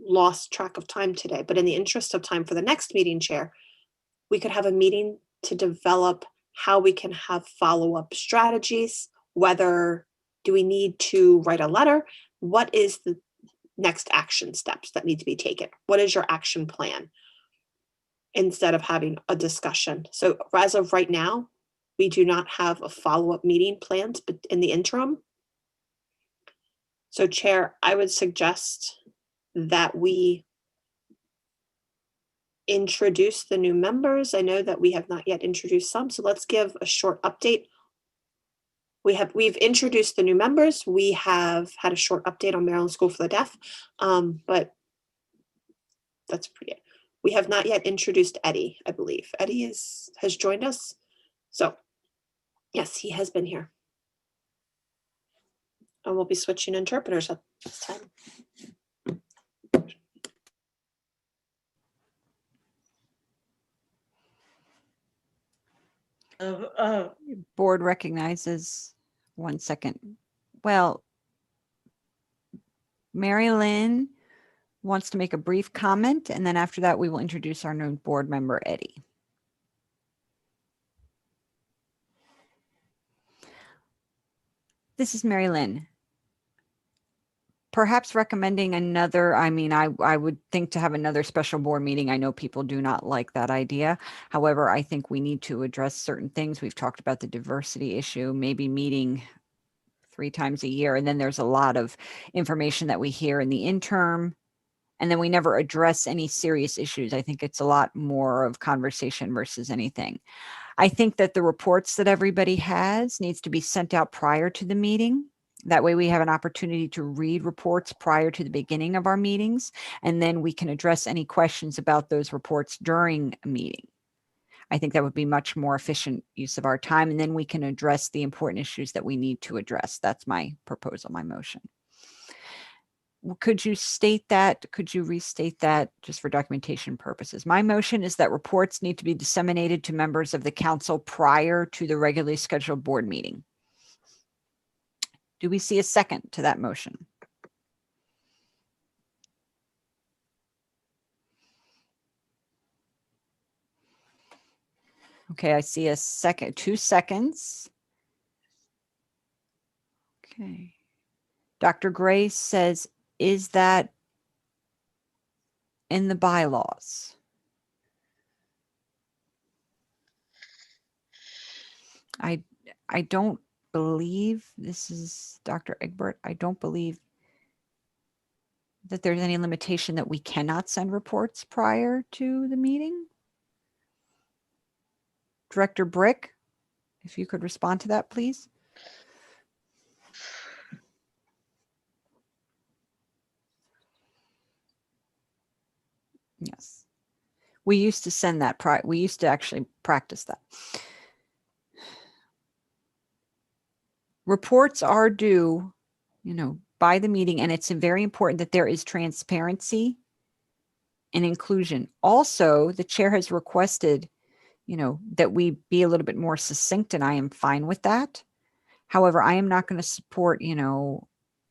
lost track of time today, but in the interest of time for the next meeting, Chair, we could have a meeting to develop how we can have follow-up strategies, whether do we need to write a letter? What is the next action steps that need to be taken? What is your action plan? Instead of having a discussion. So as of right now, we do not have a follow-up meeting planned, but in the interim. So Chair, I would suggest that we introduce the new members. I know that we have not yet introduced some, so let's give a short update. We've introduced the new members. We have had a short update on Maryland School for the Deaf, but that's pretty it. We have not yet introduced Eddie, I believe. Eddie has joined us. So yes, he has been here. And we'll be switching interpreters at this time. Board recognizes, 1 second. Well, Mary Lynn wants to make a brief comment, and then after that, we will introduce our new board member, Eddie. This is Mary Lynn. Perhaps recommending another, I would think to have another special board meeting. I know people do not like that idea. However, I think we need to address certain things. We've talked about the diversity issue, maybe meeting 3 times a year. And then there's a lot of information that we hear in the interim. And then we never address any serious issues. I think it's a lot more of conversation versus anything. I think that the reports that everybody has needs to be sent out prior to the meeting. That way we have an opportunity to read reports prior to the beginning of our meetings, and then we can address any questions about those reports during a meeting. I think that would be much more efficient use of our time, and then we can address the important issues that we need to address. That's my proposal, my motion. Could you state that? Could you restate that just for documentation purposes? My motion is that reports need to be disseminated to members of the council prior to the regularly scheduled board meeting. Do we see a second to that motion? Okay, I see a second, 2 seconds. Okay. Dr. Gray says, is that in the bylaws? I don't believe, this is Dr. Egbert, I don't believe that there's any limitation that we cannot send reports prior to the meeting. Director Brick, if you could respond to that, please. Yes. We used to send that, we used to actually practice that. Reports are due, by the meeting, and it's very important that there is transparency and inclusion. Also, the chair has requested, that we be a little bit more succinct, and I am fine with that. However, I am not going to support,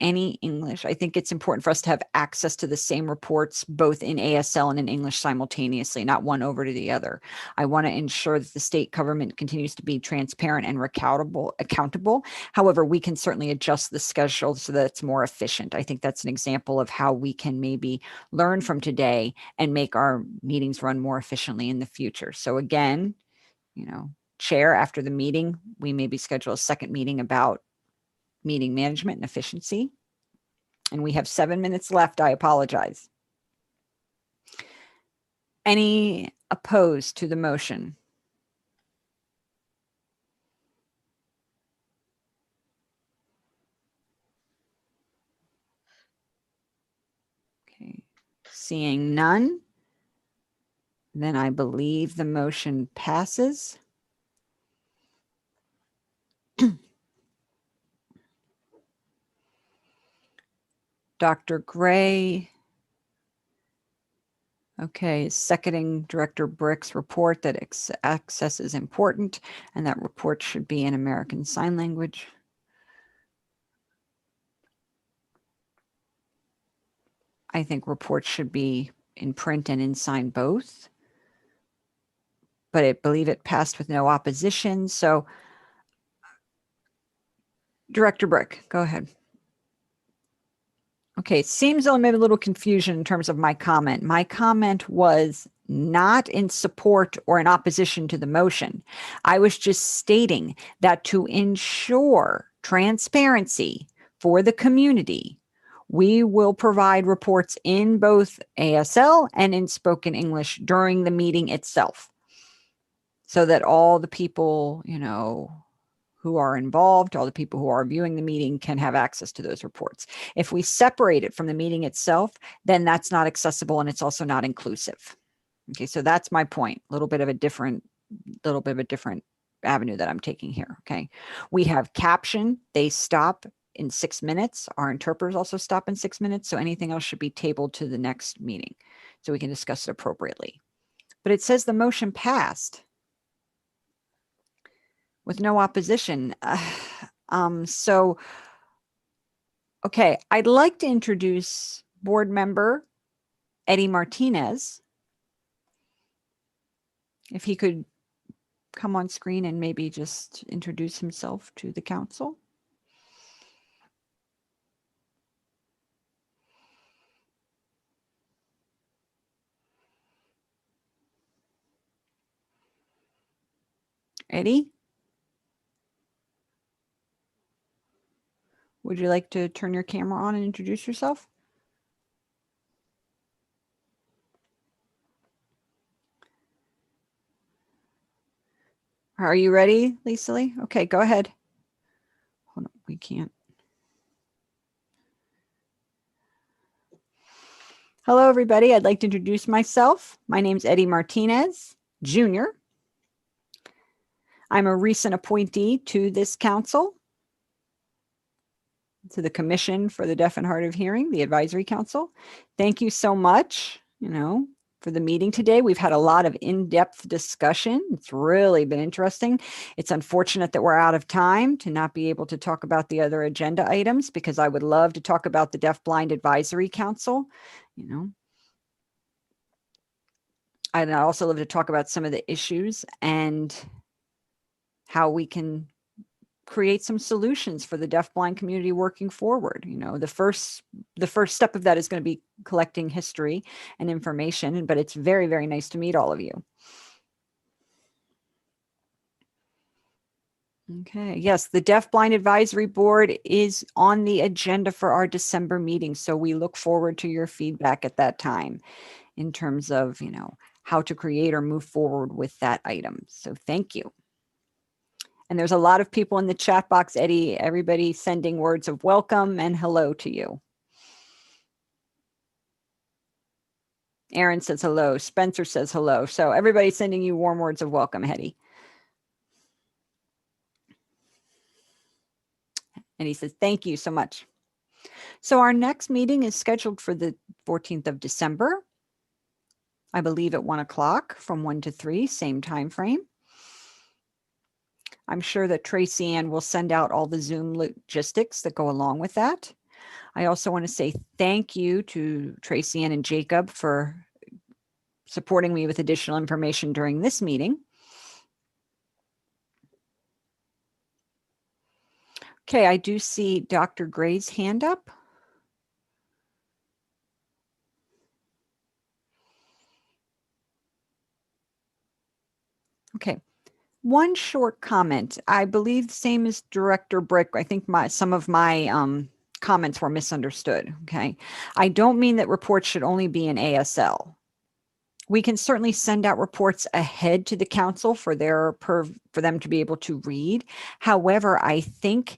any English. I think it's important for us to have access to the same reports, both in ASL and in English simultaneously, not one over to the other. I want to ensure that the state government continues to be transparent and accountable. However, we can certainly adjust the schedule so that it's more efficient. I think that's an example of how we can maybe learn from today and make our meetings run more efficiently in the future. So again, chair, after the meeting, we maybe schedule a second meeting about meeting management and efficiency. And we have 7 minutes left. I apologize. Any opposed to the motion? Okay, seeing none, then I believe the motion passes. Dr. Gray, okay, seconding Director Brick's report that access is important and that report should be in American Sign Language. I think reports should be in print and in sign both, but I believe it passed with no opposition. So Director Brick, go ahead. Okay, it seems there may be a little confusion in terms of my comment. My comment was not in support or in opposition to the motion. I was just stating that to ensure transparency for the community, we will provide reports in both ASL and in spoken English during the meeting itself, so that all the people, who are involved, all the people who are viewing the meeting can have access to those reports. If we separate it from the meeting itself, then that's not accessible and it's also not inclusive. Okay, so that's my point. A little bit of a different avenue that I'm taking here. Okay, we have caption, they stop in 6 minutes. Our interpreters also stop in 6 minutes. So anything else should be tabled to the next meeting so we can discuss it appropriately. But it says the motion passed with no opposition. Okay, I'd like to introduce board member Eddie Martinez. If he could come on screen and maybe just introduce himself to the council. Eddie? Would you like to turn your camera on and introduce yourself? Are you ready, Lisa Lee? Okay, go ahead. Hold on, we can't. Hello, everybody. I'd like to introduce myself. My name's Eddie Martinez, Jr. I'm a recent appointee to this council, to the Commission for the Deaf and Hard of Hearing, the Advisory Council. Thank you so much, for the meeting today. We've had a lot of in-depth discussion. It's really been interesting. It's unfortunate that we're out of time to not be able to talk about the other agenda items, because I would love to talk about the Deaf Blind Advisory Council, I'd also love to talk about some of the issues and how we can create some solutions for the deafblind community working forward. The first step of that is going to be collecting history and information, but it's very, very nice to meet all of you. Okay, yes, the Deafblind Advisory Board is on the agenda for our December meeting, so we look forward to your feedback at that time in terms of, how to create or move forward with that item. So thank you. And there's a lot of people in the chat box, Eddie, everybody sending words of welcome and hello to you. Aaron says hello. Spencer says hello. So everybody's sending you warm words of welcome, Eddie. And he says, thank you so much. So our next meeting is scheduled for the 14th of December. I believe at 1 o'clock from 1 to 3, same time frame. I'm sure that Tracy Ann will send out all the Zoom logistics that go along with that. I also want to say thank you to Tracy Ann and Jacob for supporting me with additional information during this meeting. Okay, I do see Dr. Gray's hand up. Okay. One short comment. I believe the same as Director Brick. I think some of my comments were misunderstood. Okay. I don't mean that reports should only be in ASL. We can certainly send out reports ahead to the council for them to be able to read. However, I think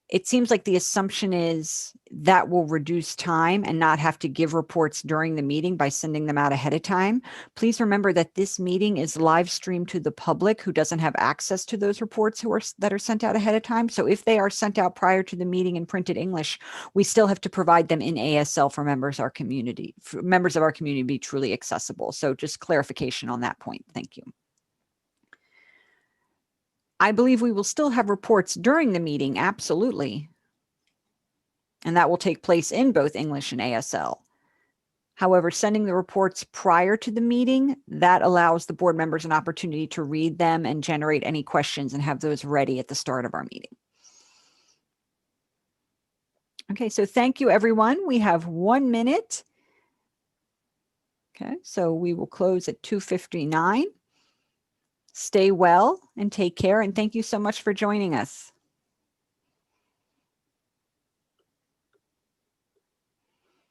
it seems like the assumption is that will reduce time and not have to give reports during the meeting by sending them out ahead of time. Please remember that this meeting is live streamed to the public who doesn't have access to those reports that are sent out ahead of time. So if they are sent out prior to the meeting in printed English, we still have to provide them in ASL for members of our community to be truly accessible. So just clarification on that point. Thank you. I believe we will still have reports during the meeting, absolutely. And that will take place in both English and ASL. However, sending the reports prior to the meeting, that allows the board members an opportunity to read them and generate any questions and have those ready at the start of our meeting. Okay, so thank you, everyone. We have 1 minute. Okay, so we will close at 2:59. Stay well and take care. And thank you so much for joining us.